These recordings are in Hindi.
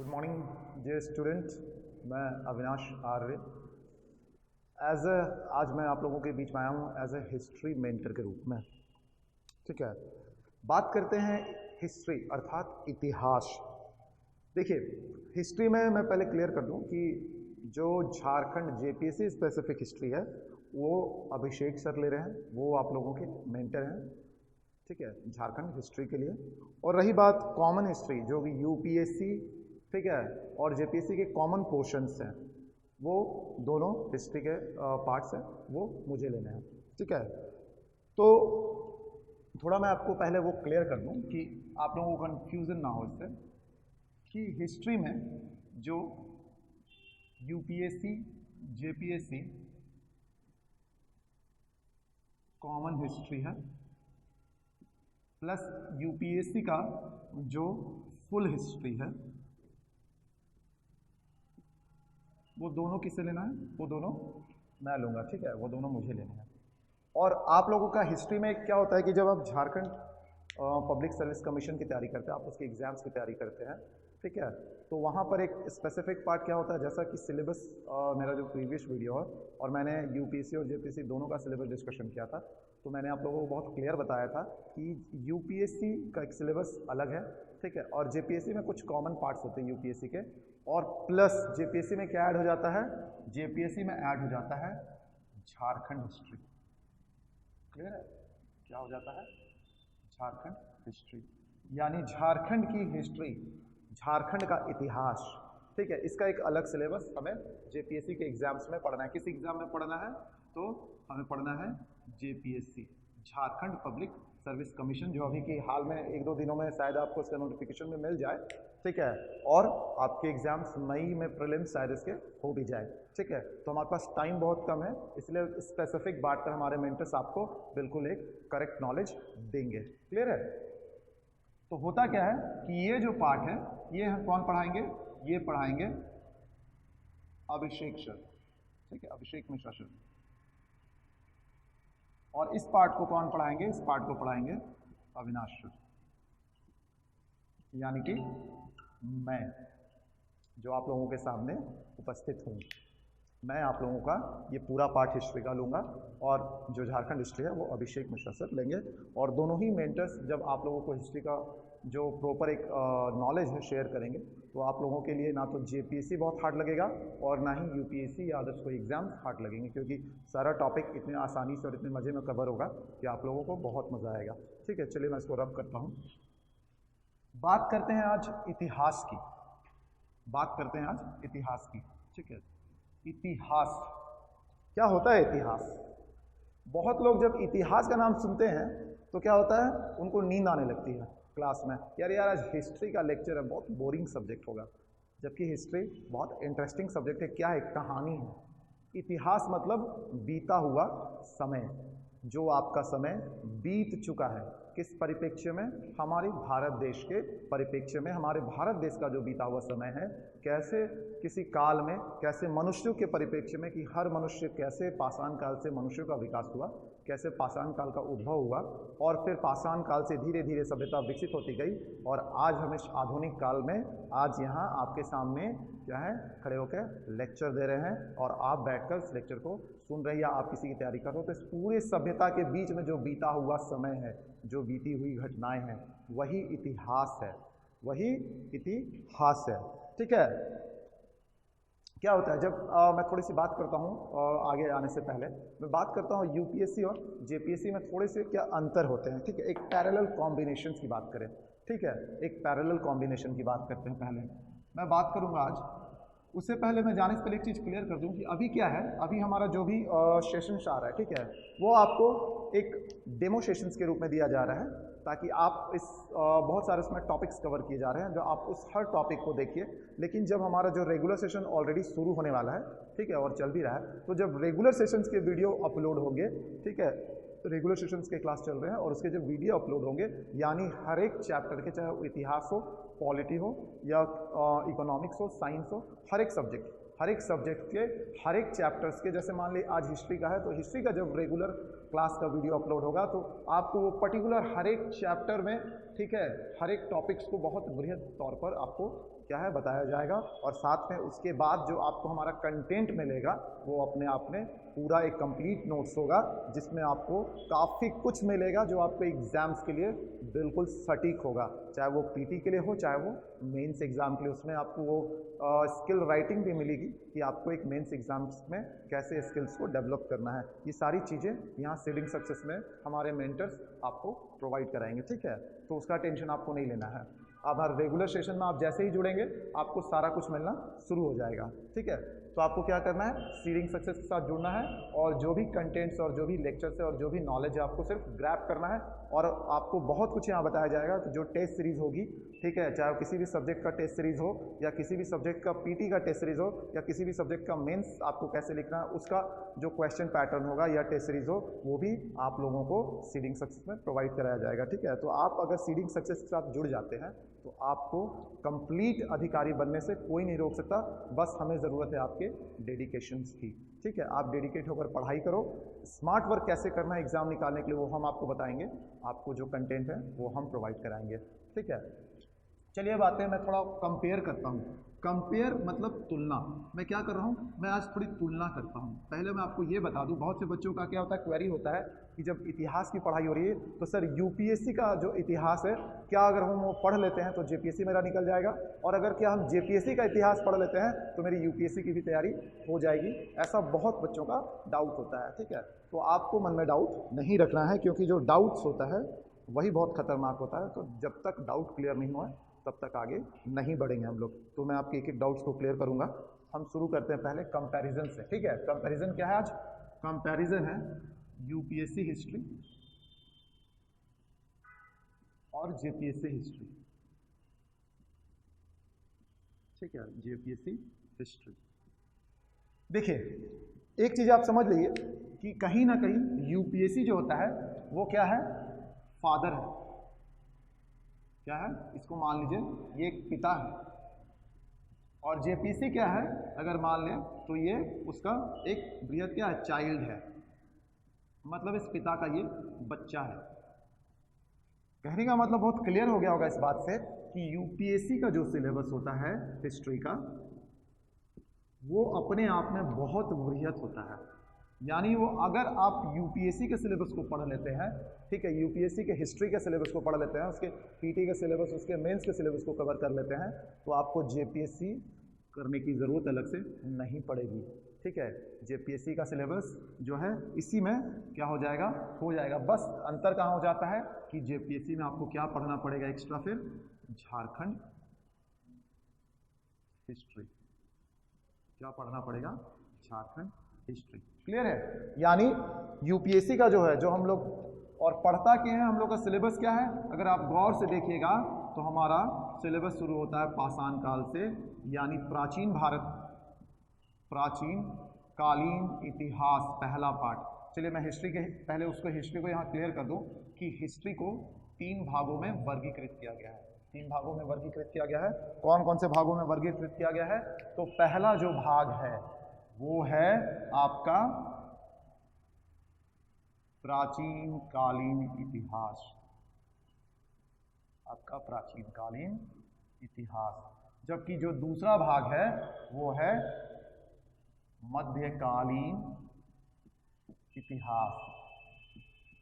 गुड मॉर्निंग डियर स्टूडेंट, मैं अविनाश आर्य आज मैं आप लोगों के बीच में आया हूँ एज ए हिस्ट्री मेंटर के रूप में। ठीक है, बात करते हैं हिस्ट्री अर्थात इतिहास। देखिए, हिस्ट्री में मैं पहले क्लियर कर दूं कि जो झारखंड जेपीएससी स्पेसिफिक हिस्ट्री है वो अभिषेक सर ले रहे हैं, वो आप लोगों के मेंटर हैं। ठीक है, झारखंड हिस्ट्री के लिए। और रही बात कॉमन हिस्ट्री जो कि यूपीएससी, ठीक है, और जेपीएससी के कॉमन पोर्शंस हैं, वो दोनों हिस्ट्री के पार्ट्स हैं, वो मुझे लेने हैं। ठीक है, तो थोड़ा मैं आपको पहले वो क्लियर कर दूं कि आप लोगों को कन्फ्यूज़न ना हो इससे कि हिस्ट्री में जो यूपीएससी जेपीएससी कॉमन हिस्ट्री है प्लस यूपीएससी का जो फुल हिस्ट्री है, वो दोनों किसे लेना है? वो दोनों मैं लूँगा। ठीक है, वो दोनों मुझे लेने हैं। और आप लोगों का हिस्ट्री में क्या होता है कि जब आप झारखंड पब्लिक सर्विस कमीशन की तैयारी करते हैं, आप उसके एग्जाम्स की तैयारी करते हैं, ठीक है, तो वहाँ पर एक स्पेसिफिक पार्ट क्या होता है, जैसा कि सिलेबस मेरा जो प्रीवियस वीडियो है और मैंने यूपीएससी और जेपीएससी दोनों का सिलेबस डिस्कशन किया था, तो मैंने आप लोगों को बहुत क्लियर बताया था कि यूपीएससी का एक सिलेबस अलग है, ठीक है, और जेपीएससी में कुछ कॉमन पार्ट्स होते हैं यूपीएससी के, और प्लस जेपीएससी में क्या ऐड हो जाता है? जेपीएससी में ऐड हो जाता है झारखंड हिस्ट्री। क्लियर है? क्या हो जाता है? झारखंड हिस्ट्री, यानी झारखंड की हिस्ट्री, झारखंड का इतिहास। ठीक है, इसका एक अलग सिलेबस हमें जेपीएससी के एग्जाम्स में पढ़ना है। किस एग्जाम में पढ़ना है? तो हमें पढ़ना है JPSC, Jharkhand public service commission, जो अभी की हाल में 1-2 दिनों में शायद आपको इसका नोटिफिकेशन में मिल जाए। ठीक है, और आपके एग्जाम्स मई में प्रीलिम्स शायद इसके हो भी जाए। ठीक है, तो हमारे पास टाइम बहुत कम है, इसलिए स्पेसिफिक बात पर हमारे मेंटर्स आपको बिल्कुल एक करेक्ट नॉलेज देंगे। क्लियर है? तो होता क्या है कि ये जो पार्ट है ये हम कौन पढ़ाएंगे? ये पढ़ाएंगे अभिषेक सर। ठीक है, अभिषेक मिश्रा सर। और इस पार्ट को कौन पढ़ाएंगे? इस पार्ट को पढ़ाएंगे अविनाश सर, यानी कि मैं जो आप लोगों के सामने उपस्थित हूँ, मैं आप लोगों का ये पूरा पार्ट हिस्ट्री का लूँगा और जो झारखंड हिस्ट्री है वो अभिषेक मिश्रा सर लेंगे। और दोनों ही मेंटर्स जब आप लोगों को हिस्ट्री का जो प्रॉपर एक नॉलेज है शेयर करेंगे, तो आप लोगों के लिए ना तो जेपीएससी बहुत हार्ड लगेगा और ना ही यूपीएससी या अदर्स कोई एग्जाम हार्ड लगेंगे, क्योंकि सारा टॉपिक इतने आसानी से और इतने मज़े में कवर होगा कि आप लोगों को बहुत मज़ा आएगा। ठीक है, चलिए मैं इसको रब करता हूँ। बात करते हैं आज इतिहास की, बात करते हैं आज इतिहास की। ठीक है, इतिहास क्या होता है? इतिहास, बहुत लोग जब इतिहास का नाम सुनते हैं तो क्या होता है, उनको नींद आने लगती है क्लास में, यार आज हिस्ट्री का लेक्चर है, बहुत बोरिंग सब्जेक्ट होगा, जबकि हिस्ट्री बहुत इंटरेस्टिंग सब्जेक्ट है। क्या है? कहानी है। इतिहास मतलब बीता हुआ समय, जो आपका समय बीत चुका है। किस परिप्रेक्ष्य में? हमारे भारत देश के परिप्रेक्ष्य में, हमारे भारत देश का जो बीता हुआ समय है, कैसे किसी काल में, कैसे मनुष्यों के परिप्रेक्ष्य में कि हर मनुष्य कैसे पाषाण काल से मनुष्यों का विकास हुआ, कैसे पाषाण काल का उद्भव हुआ और फिर पाषाण काल से धीरे धीरे सभ्यता विकसित होती गई और आज हम इस आधुनिक काल में आज यहाँ आपके सामने क्या है, खड़े होकर लेक्चर दे रहे हैं और आप बैठकर इस लेक्चर को सुन रहे हैं या आप किसी की तैयारी कर रहे हो। तो इस पूरे सभ्यता के बीच में जो बीता हुआ समय है, जो बीती हुई घटनाएं हैं, वही इतिहास है, वही इतिहास है। ठीक है, क्या होता है जब मैं थोड़ी सी बात करता हूँ आगे आने से पहले मैं बात करता हूँ यूपीएससी और जेपीएससी में थोड़े से क्या अंतर होते हैं। ठीक है, एक पैरेलल कॉम्बिनेशन की बात करें। ठीक है, एक पैरेलल कॉम्बिनेशन की बात करते हैं। पहले मैं बात करूँगा आज, उससे पहले मैं जाने से पहले एक चीज़ क्लियर कर दूं कि अभी क्या है, अभी हमारा जो भी सेशंस आ रहा है, ठीक है, वो आपको एक डेमो सेशंस के रूप में दिया जा रहा है, ताकि आप इस बहुत सारे इसमें टॉपिक्स कवर किए जा रहे हैं, जो आप उस हर टॉपिक को देखिए। लेकिन जब हमारा जो रेगुलर सेशन ऑलरेडी शुरू होने वाला है, ठीक है, और चल भी रहा है, तो जब रेगुलर सेशंस के वीडियो अपलोड होंगे, ठीक है, तो रेगुलर सेशंस के क्लास चल रहे हैं और उसके जो वीडियो अपलोड होंगे, यानी हर एक चैप्टर के, चाहे वो इतिहास हो, पॉलिटी हो या इकोनॉमिक्स हो, साइंस हो, हर एक सब्जेक्ट के हर एक चैप्टर्स के, जैसे मान ली आज हिस्ट्री का है तो हिस्ट्री का जब रेगुलर क्लास का वीडियो अपलोड होगा तो आपको वो पर्टिकुलर हर एक चैप्टर में, ठीक है, हर एक टॉपिक्स को बहुत बृहद तौर पर आपको क्या है बताया जाएगा, और साथ में उसके बाद जो आपको हमारा कंटेंट मिलेगा वो अपने आप में पूरा एक कंप्लीट नोट्स होगा, जिसमें आपको काफ़ी कुछ मिलेगा जो आपको एग्जाम्स के लिए बिल्कुल सटीक होगा, चाहे वो पीटी के लिए हो चाहे वो मेंस एग्जाम के लिए। उसमें आपको वो स्किल राइटिंग भी मिलेगी कि आपको एक मेंस एग्जाम्स में कैसे स्किल्स को डेवलप करना है। ये सारी चीज़ें यहाँ सीडिंग सक्सेस में हमारे मेंटर्स आपको प्रोवाइड कराएंगे, ठीक है। तो उसका टेंशन आपको नहीं लेना है। अब हर रेगुलर सेशन में आप जैसे ही जुड़ेंगे आपको सारा कुछ मिलना शुरू हो जाएगा, ठीक है। तो आपको क्या करना है, सीडिंग सक्सेस के साथ जुड़ना है, और जो भी कंटेंट्स और जो भी लेक्चर्स है और जो भी नॉलेज है आपको सिर्फ ग्रैब करना है, और आपको बहुत कुछ यहाँ बताया जाएगा। तो जो टेस्ट सीरीज होगी, ठीक है, चाहे किसी भी सब्जेक्ट का टेस्ट सीरीज हो या किसी भी सब्जेक्ट का पीटी का टेस्ट सीरीज हो या किसी भी सब्जेक्ट का मेंस आपको कैसे लिखना है उसका जो क्वेश्चन पैटर्न होगा या टेस्ट सीरीज हो, वो भी आप लोगों को सीडिंग सक्सेस में प्रोवाइड कराया जाएगा, ठीक है। तो आप अगर सीडिंग सक्सेस के साथ जुड़ जाते हैं तो आपको कंप्लीट अधिकारी बनने से कोई नहीं रोक सकता, बस हमें ज़रूरत है आपके डेडिकेशंस की, ठीक है। आप डेडिकेट होकर पढ़ाई करो। स्मार्ट वर्क कैसे करना है एग्जाम निकालने के लिए वो हम आपको बताएंगे, आपको जो कंटेंट है वो हम प्रोवाइड कराएंगे, ठीक है। चलिए अब आते हैं, मैं थोड़ा कंपेयर करता हूँ। कंपेयर मतलब तुलना। मैं क्या कर रहा हूँ, मैं आज थोड़ी तुलना करता हूँ। पहले मैं आपको ये बता दूँ, बहुत से बच्चों का क्या होता है, क्वेरी होता है कि जब इतिहास की पढ़ाई हो रही है तो सर यूपीएससी का जो इतिहास है क्या अगर हम वो पढ़ लेते हैं तो जेपीएससी मेरा निकल जाएगा, और अगर क्या हम जेपीएससी का इतिहास पढ़ लेते हैं तो मेरी यूपीएससी की भी तैयारी हो जाएगी। ऐसा बहुत बच्चों का डाउट होता है, ठीक है। तो आपको मन में डाउट नहीं रखना है, क्योंकि जो डाउट्स होता है वही बहुत खतरनाक होता है। तो जब तक डाउट क्लियर नहीं हुआ तब तक आगे नहीं बढ़ेंगे हम लोग। तो मैं आपके एक एक डाउट्स को क्लियर करूंगा। हम शुरू करते हैं पहले कंपैरिजन से, ठीक है। कंपैरिजन क्या है आज, कंपैरिजन है यूपीएससी हिस्ट्री और जेपीएससी हिस्ट्री, ठीक है, जेपीएससी हिस्ट्री। देखिए एक चीज आप समझ लीजिए कि कहीं ना कहीं यूपीएससी जो होता है वो क्या है, फादर है, क्या है, इसको मान लीजिए ये एक पिता है, और जेपीएससी क्या है अगर मान लें तो ये उसका एक बृहद क्या है, चाइल्ड है, मतलब इस पिता का ये बच्चा है। कहने का मतलब बहुत क्लियर हो गया होगा इस बात से कि यूपीएससी का जो सिलेबस होता है हिस्ट्री का वो अपने आप में बहुत बृहद होता है। यानी वो अगर आप यूपीएससी के सिलेबस को पढ़ लेते हैं, ठीक है, यूपीएससी के हिस्ट्री के सिलेबस को पढ़ लेते हैं, उसके पीटी के सिलेबस, उसके मेंस के सिलेबस को कवर कर लेते हैं, तो आपको जेपीएससी करने की ज़रूरत अलग से नहीं पड़ेगी, ठीक है। जेपीएससी का सिलेबस जो है इसी में क्या हो जाएगा, हो जाएगा। बस अंतर कहाँ हो जाता है कि जेपीएससी में आपको क्या पढ़ना पड़ेगा एक्स्ट्रा, फिर झारखंड हिस्ट्री, क्या पढ़ना पड़ेगा, झारखंड हिस्ट्री। क्लियर है। यानी यूपीएससी का जो है, जो हम लोग और पढ़ता क्या है, हम लोग का सिलेबस क्या है, अगर आप गौर से देखिएगा तो हमारा सिलेबस शुरू होता है पाषाण काल से, यानी प्राचीन भारत, प्राचीन कालीन इतिहास, पहला पार्ट। चलिए मैं हिस्ट्री के पहले उसको हिस्ट्री को यहाँ क्लियर कर दूँ कि हिस्ट्री को 3 भागों में वर्गीकृत किया गया है। 3 भागों में वर्गीकृत किया गया है। कौन कौन से भागों में वर्गीकृत किया गया है, तो पहला जो भाग है वो है आपका प्राचीन कालीन इतिहास, आपका प्राचीन कालीन इतिहास। जबकि जो दूसरा भाग है वो है मध्यकालीन इतिहास।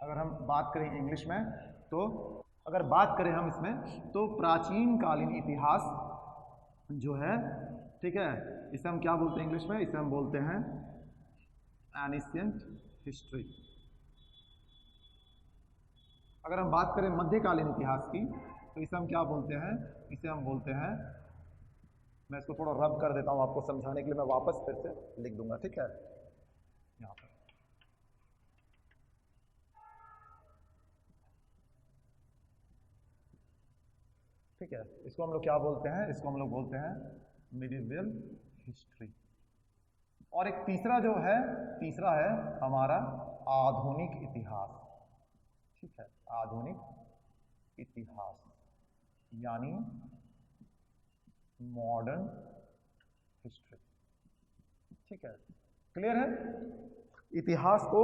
अगर हम बात करें इंग्लिश में तो अगर बात करें हम इसमें तो प्राचीन कालीन इतिहास जो है, ठीक है, इसे हम क्या बोलते हैं इंग्लिश में, इसे हम बोलते हैं एनिशिएंट हिस्ट्री। अगर हम बात करें मध्यकालीन इतिहास की तो इसे हम क्या बोलते हैं, इसे हम बोलते हैं, मैं इसको थोड़ा रब कर देता हूं आपको समझाने के लिए, मैं वापस फिर से लिख दूंगा, ठीक है, यहाँ पर। ठीक है, इसको हम लोग क्या बोलते हैं, इसको हम लोग बोलते हैं मिडिवल हिस्ट्री। और एक तीसरा जो है, तीसरा है हमारा आधुनिक इतिहास, ठीक है, आधुनिक इतिहास यानी मॉडर्न हिस्ट्री, ठीक है। क्लियर है। इतिहास को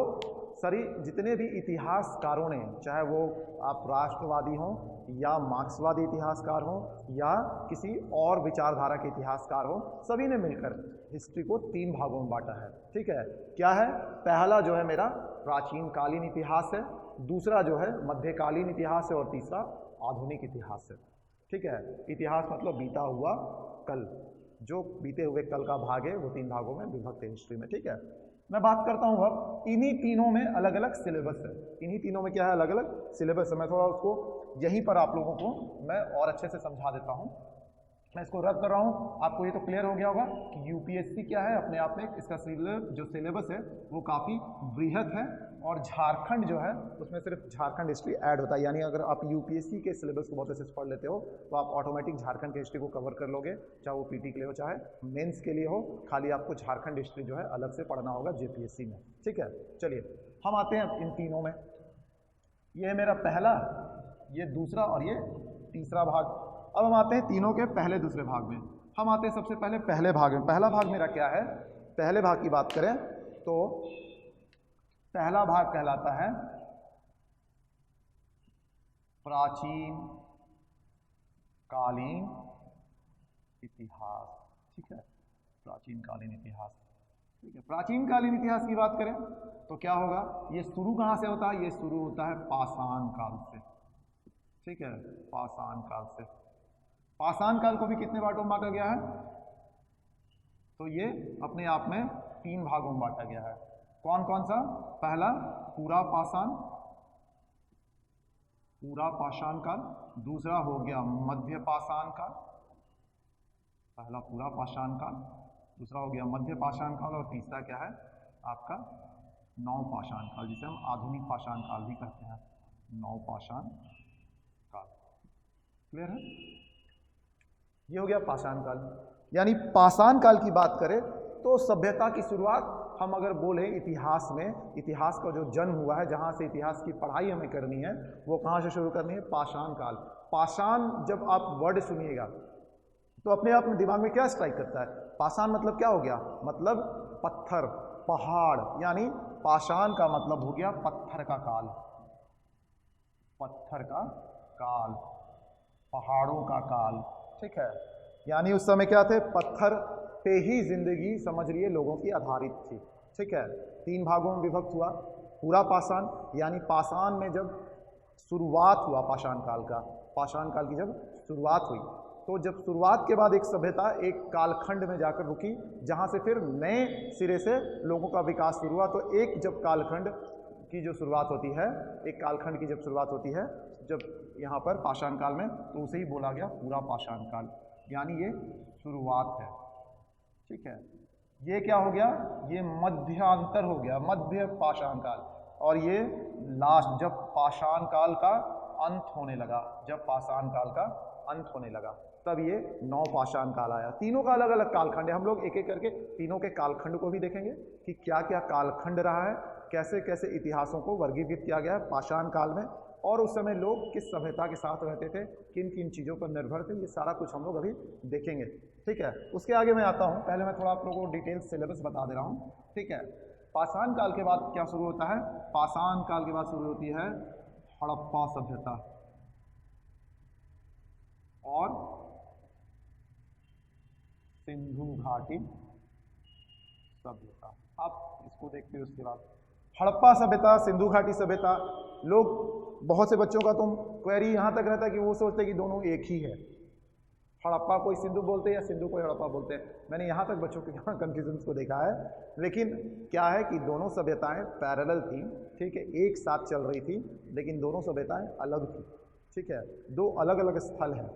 सभी जितने भी इतिहासकारों ने, चाहे वो आप राष्ट्रवादी हों या मार्क्सवादी इतिहासकार हों या किसी और विचारधारा के इतिहासकार हों, सभी ने मिलकर हिस्ट्री को 3 भागों में बांटा है। ठीक है, क्या है? पहला जो है मेरा प्राचीन कालीन इतिहास है, दूसरा जो है मध्यकालीन इतिहास है और तीसरा आधुनिक इतिहास है। ठीक है, इतिहास मतलब बीता हुआ कल, जो बीते हुए कल का भाग है वो 3 भागों में विभक्त है हिस्ट्री में। ठीक है, मैं बात करता हूँ अब इन्हीं तीनों में अलग अलग सिलेबस है। इन्हीं तीनों में क्या है? अलग अलग सिलेबस है। मैं थोड़ा उसको यहीं पर आप लोगों को मैं और अच्छे से समझा देता हूँ। मैं इसको रद्द कर रहा हूँ। आपको ये तो क्लियर हो गया होगा कि यूपीएससी क्या है, अपने आप में इसका जो सिलेबस है वो काफ़ी बृहत है और झारखंड जो है उसमें सिर्फ झारखंड हिस्ट्री ऐड होता है। यानी अगर आप यूपीएससी के सिलेबस को बहुत अच्छे से पढ़ लेते हो तो आप ऑटोमेटिक झारखंड की हिस्ट्री को कवर कर लोगे, चाहे वो पीटी के लिए हो चाहे मेंस के लिए हो। खाली आपको झारखंड हिस्ट्री जो है अलग से पढ़ना होगा जेपीएससी में। ठीक है, चलिए हम आते हैं इन तीनों में। ये है मेरा पहला, ये दूसरा और ये तीसरा भाग। अब हम आते हैं तीनों के पहले दूसरे भाग में। हम आते हैं सबसे पहले पहले भाग में। पहला भाग मेरा क्या है? पहले भाग की बात करें तो पहला भाग कहलाता है प्राचीन कालीन इतिहास। ठीक है, प्राचीन कालीन इतिहास। ठीक है, प्राचीन कालीन इतिहास की बात करें तो क्या होगा? ये शुरू कहाँ से होता है? ये शुरू होता है पाषाण काल से। ठीक है, पाषाण काल से। पाषाण काल को भी कितने भागों में बांटा गया है? तो ये अपने आप में 3 भागों में बांटा गया है। कौन कौन सा? पहला पूरा पाषाण, पूरा पाषाण काल। दूसरा हो गया मध्य पाषाण काल, पहला पूरा पाषाण काल, दूसरा हो गया मध्य पाषाण काल और तीसरा क्या है आपका नव पाषाण काल, जिसे हम आधुनिक पाषाण काल भी कहते हैं। नव पाषाण काल। क्लियर है? ये हो गया पाषाण काल। यानी पाषाण काल की बात करें तो सभ्यता की शुरुआत हम अगर बोले इतिहास में, इतिहास का जो जन्म हुआ है, जहाँ से इतिहास की पढ़ाई हमें करनी है वो कहाँ से शुरू करनी है? पाषाण काल। पाषाण जब आप वर्ड सुनिएगा तो अपने आप में दिमाग में क्या स्ट्राइक करता है? पाषाण मतलब क्या हो गया? मतलब पत्थर, पहाड़। यानी पाषाण का मतलब हो गया पत्थर का काल, पत्थर का काल, पहाड़ों का काल। ठीक है, यानी उस समय क्या थे? पत्थर पे ही जिंदगी समझ लिए लोगों की आधारित थी। ठीक है, 3 भागों में विभक्त हुआ। पूरा पाषाण यानी पाषाण में जब शुरुआत हुआ पाषाण काल का, पाषाण काल की जब शुरुआत हुई तो जब शुरुआत के बाद एक सभ्यता एक कालखंड में जाकर रुकी, जहाँ से फिर नए सिरे से लोगों का विकास शुरू हुआ। तो एक जब कालखंड की जो शुरुआत होती है, एक कालखंड की जब शुरुआत होती है जब यहाँ पर पाषाण काल में, तो उसे ही बोला गया पूरा पाषाण काल, यानी ये शुरुआत है। ठीक है, ये क्या हो गया? ये मध्यांतर हो गया, मध्य पाषाण काल। और ये लास्ट जब पाषाण काल का अंत होने लगा, जब पाषाण काल का अंत होने लगा तब ये नव पाषाण काल आया। तीनों का अलग अलग कालखंड है। हम लोग एक एक करके तीनों के कालखंड को भी देखेंगे कि क्या क्या कालखंड रहा है, कैसे कैसे इतिहासों को वर्गीकृत किया गया है पाषाण काल में, और उस समय लोग किस सभ्यता के साथ रहते थे, किन किन चीज़ों पर निर्भर थे, ये सारा कुछ हम लोग अभी देखेंगे। ठीक है, उसके आगे मैं आता हूँ। पहले मैं थोड़ा आप लोगों को डिटेल सिलेबस बता दे रहा हूँ। ठीक है, पाषाण काल के बाद क्या शुरू होता है? पाषाण काल के बाद शुरू होती है हड़प्पा सभ्यता और सिंधु घाटी सभ्यता। आप इसको देखते हो। उसके बाद हड़प्पा सभ्यता, सिंधु घाटी सभ्यता। लोग, बहुत से बच्चों का तो क्वेरी यहाँ तक रहता है कि वो सोचते हैं कि दोनों एक ही है, हड़प्पा कोई सिंधु बोलते हैं या सिंधु कोई हड़प्पा बोलते हैं। मैंने यहाँ तक बच्चों के यहाँ कन्फ्यूजन को देखा है, लेकिन क्या है कि दोनों सभ्यताएं पैरेलल थी। ठीक है, एक साथ चल रही थी, लेकिन दोनों सभ्यताएं अलग थी। ठीक है, 2 अलग अलग स्थल हैं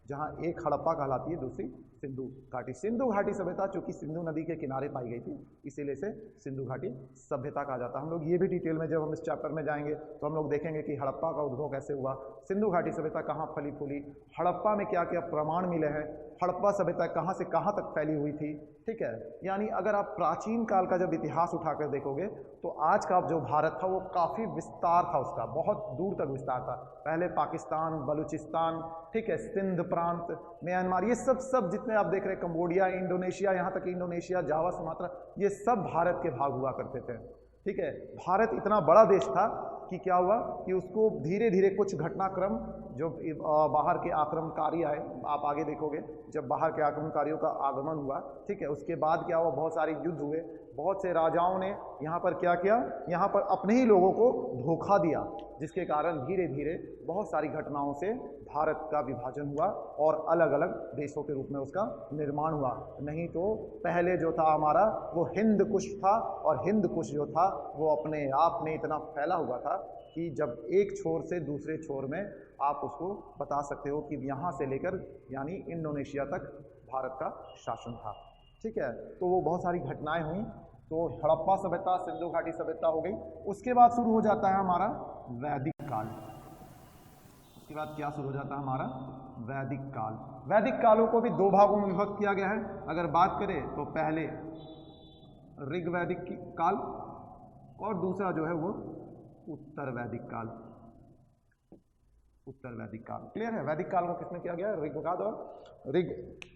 जहाँ एक हड़प्पा कहलाती है, दूसरी सिंधु घाटी। सिंधु घाटी सभ्यता चूंकि सिंधु नदी के किनारे पाई गई थी, इसीलिए से सिंधु घाटी सभ्यता कहा जाता है। हम लोग ये भी डिटेल में जब हम इस चैप्टर में जाएंगे तो हम लोग देखेंगे कि हड़प्पा का उद्भव कैसे हुआ, सिंधु घाटी सभ्यता कहाँ फली फूली, हड़प्पा में क्या क्या प्रमाण मिले हैं, हड़प्पा सभ्यता कहाँ से कहाँ तक फैली हुई थी। ठीक है, यानी अगर आप प्राचीन काल का जब इतिहास उठाकर देखोगे तो आज का जो भारत था वो काफ़ी विस्तार था, उसका बहुत दूर तक विस्तार था। पहले पाकिस्तान, बलूचिस्तान, ठीक है, सिंध प्रांत, म्यांमार, ये सब जितने आप देख रहे हैं, कंबोडिया, इंडोनेशिया, यहाँ तक इंडोनेशिया, जावा, सुमात्रा, ये सब भारत के भाग हुआ करते थे। ठीक है। भारत इतना बड़ा देश था कि क्या हुआ कि उसको धीरे धीरे कुछ घटनाक्रम जो बाहर के आक्रमणकारी आए, आप आगे देखोगे जब बाहर के आक्रमणकारियों का आगमन हुआ, ठीक है, उसके बाद क्या हुआ, बहुत सारे युद्ध हुए, बहुत से राजाओं ने यहाँ पर क्या किया, यहाँ पर अपने ही लोगों को धोखा दिया, जिसके कारण धीरे धीरे बहुत सारी घटनाओं से भारत का विभाजन हुआ और अलग अलग देशों के रूप में उसका निर्माण हुआ। नहीं तो पहले जो था हमारा वो हिंद कुश था, और हिंद कुश जो था वो अपने आप में इतना फैला हुआ था कि जब एक छोर से दूसरे छोर में आप उसको बता सकते हो कि यहाँ से लेकर यानी इंडोनेशिया तक भारत का शासन था, ठीक है। तो वो बहुत सारी घटनाएं हुई। तो हड़प्पा सभ्यता, सिंधु घाटी सभ्यता हो गई। उसके बाद शुरू हो जाता है हमारा वैदिक काल। उसके बाद क्या शुरू हो जाता है हमारा वैदिक काल। वैदिक कालों को भी दो भागों में विभक्त किया गया है। अगर बात करें तो पहले ऋग्वैदिक काल और दूसरा जो है वो उत्तर वैदिक काल। उत्तर वैदिक काल क्लियर है। वैदिक काल को किसमें किया गया है, ऋग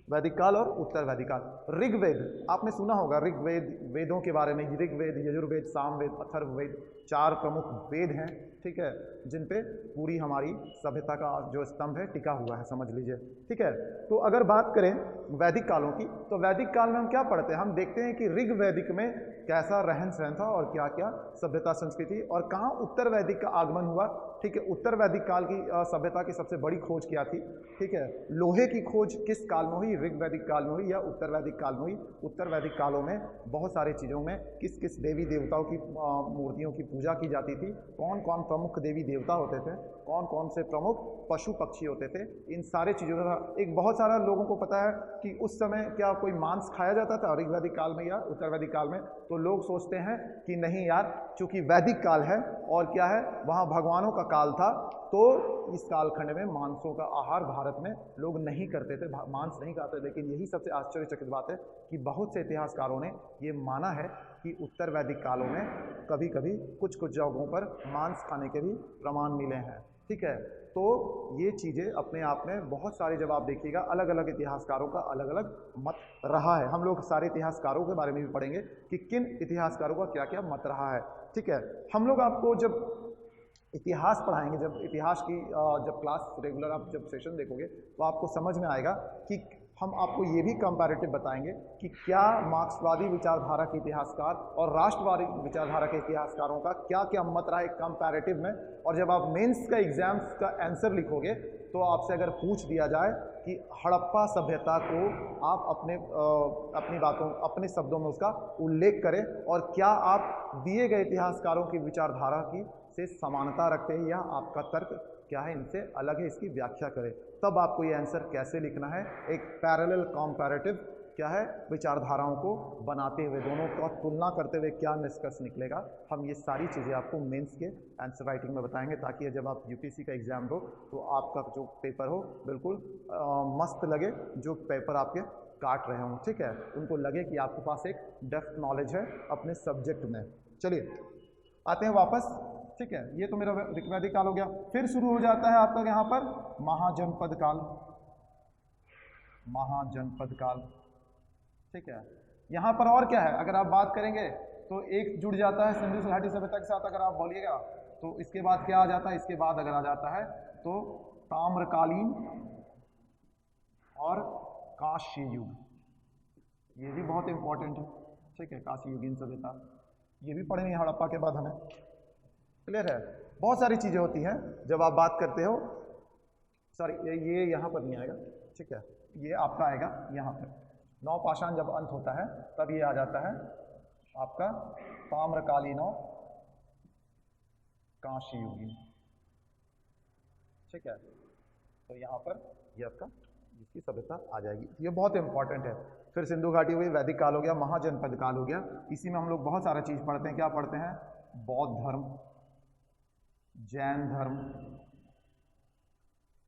वैदिक काल और उत्तर वैदिक काल। ऋग्वेद आपने सुना होगा, ऋग्वेद वेदों के बारे में, ऋग्वेद, यजुर्वेद, सामवेद, अथर्ववेद, 4 प्रमुख वेद हैं, ठीक है, जिन पे पूरी हमारी सभ्यता का जो स्तंभ है टिका हुआ है, समझ लीजिए, ठीक है। तो अगर बात करें वैदिक कालों की, तो वैदिक काल में हम क्या पढ़ते हैं, हम देखते हैं कि ऋग्वैदिक में कैसा रहन सहन था और क्या क्या सभ्यता संस्कृति, और कहाँ उत्तर वैदिक का आगमन हुआ, ठीक है। उत्तर वैदिक काल की सभ्यता की सबसे बड़ी खोज क्या थी, ठीक है, लोहे की खोज किस काल में हुई, ऋग्वैदिक काल में हुई या उत्तर वैदिक काल में हुई। उत्तर वैदिक कालों में बहुत सारी चीज़ों में किस किस देवी देवताओं की मूर्तियों की पूजा की जाती थी, कौन कौन प्रमुख देवी देवता होते थे, कौन कौन से प्रमुख पशु पक्षी होते थे, इन सारे चीज़ों का एक बहुत सारा लोगों को पता है कि उस समय क्या कोई मांस खाया जाता था ऋग्वैदिक काल में या उत्तर वैदिक काल में। तो लोग सोचते हैं कि नहीं यार, चूंकि वैदिक काल है और क्या है वहाँ भगवानों का काल था, तो इस कालखंड में मांसों का आहार भारत में लोग नहीं करते थे, मांस नहीं खाते। लेकिन यही सबसे आश्चर्यचकित बात है कि बहुत से इतिहासकारों ने ये माना है कि उत्तर वैदिक कालों में कभी कभी कुछ कुछ जगहों पर मांस खाने के भी प्रमाण मिले हैं, ठीक है। तो ये चीज़ें अपने आप में बहुत सारे, जब आप देखिएगा अलग अलग इतिहासकारों का अलग अलग मत रहा है। हम लोग सारे इतिहासकारों के बारे में भी पढ़ेंगे कि किन इतिहासकारों का क्या क्या मत रहा है, ठीक है। हम लोग आपको जब इतिहास पढ़ाएंगे, जब इतिहास की जब क्लास रेगुलर आप जब सेशन देखोगे तो आपको समझ में आएगा कि हम आपको ये भी कंपैरेटिव बताएंगे कि क्या मार्क्सवादी विचारधारा के इतिहासकार और राष्ट्रवादी विचारधारा के इतिहासकारों का क्या क्या मत रहा है कंपैरेटिव में। और जब आप मेंस का एग्जाम्स का आंसर लिखोगे तो आपसे अगर पूछ दिया जाए कि हड़प्पा सभ्यता को आप अपनी बातों, अपने शब्दों में उसका उल्लेख करें और क्या आप दिए गए इतिहासकारों की विचारधारा की से समानता रखते हैं या आपका तर्क क्या है इनसे अलग है, इसकी व्याख्या करें, तब आपको ये आंसर कैसे लिखना है। एक पैरेलल कंपैरेटिव क्या है, विचारधाराओं को बनाते हुए दोनों का तुलना करते हुए क्या निष्कर्ष निकलेगा, हम ये सारी चीज़ें आपको मेंस के आंसर राइटिंग में बताएंगे, ताकि जब आप यूपीएससी का एग्जाम दो तो आपका जो पेपर हो बिल्कुल मस्त लगे, जो पेपर आपके काट रहे हों, ठीक है, उनको लगे कि आपके पास एक डेप्थ नॉलेज है अपने सब्जेक्ट में। चलिए आते हैं वापस, ठीक है। ये तो मेरा ऋग्वैदिक काल हो गया। फिर शुरू हो जाता है आपका यहाँ पर महाजनपद काल। महाजनपद काल, ठीक है। यहाँ पर और क्या है, अगर आप बात करेंगे तो एक जुड़ जाता है सिंधु घाटी सभ्यता के साथ, अगर आप बोलिएगा तो इसके बाद क्या आ जाता है, इसके बाद अगर आ जाता है तो ताम्रकालीन और कांस्य युग, ये भी बहुत इंपॉर्टेंट है, ठीक है। कांस्य युगीन सभ्यता ये भी पढ़ेंगे हड़प्पा के बाद हमें, क्लियर है। बहुत सारी चीज़ें होती हैं जब आप बात करते हो, सॉरी ये यहाँ पर नहीं आएगा, ठीक है, ये आपका आएगा यहाँ पर। नवपाषाण जब अंत होता है तब ये आ जाता है आपका ताम्रकालीन और कांस्य युगीन, ठीक है। तो यहाँ पर ये आपका इसकी सभ्यता आ जाएगी, ये बहुत इंपॉर्टेंट है। फिर सिंधु घाटी हुई, वैदिक काल हो गया, महाजनपद काल हो गया। इसी में हम लोग बहुत सारा चीज़ पढ़ते हैं, क्या पढ़ते हैं, बौद्ध धर्म, जैन धर्म,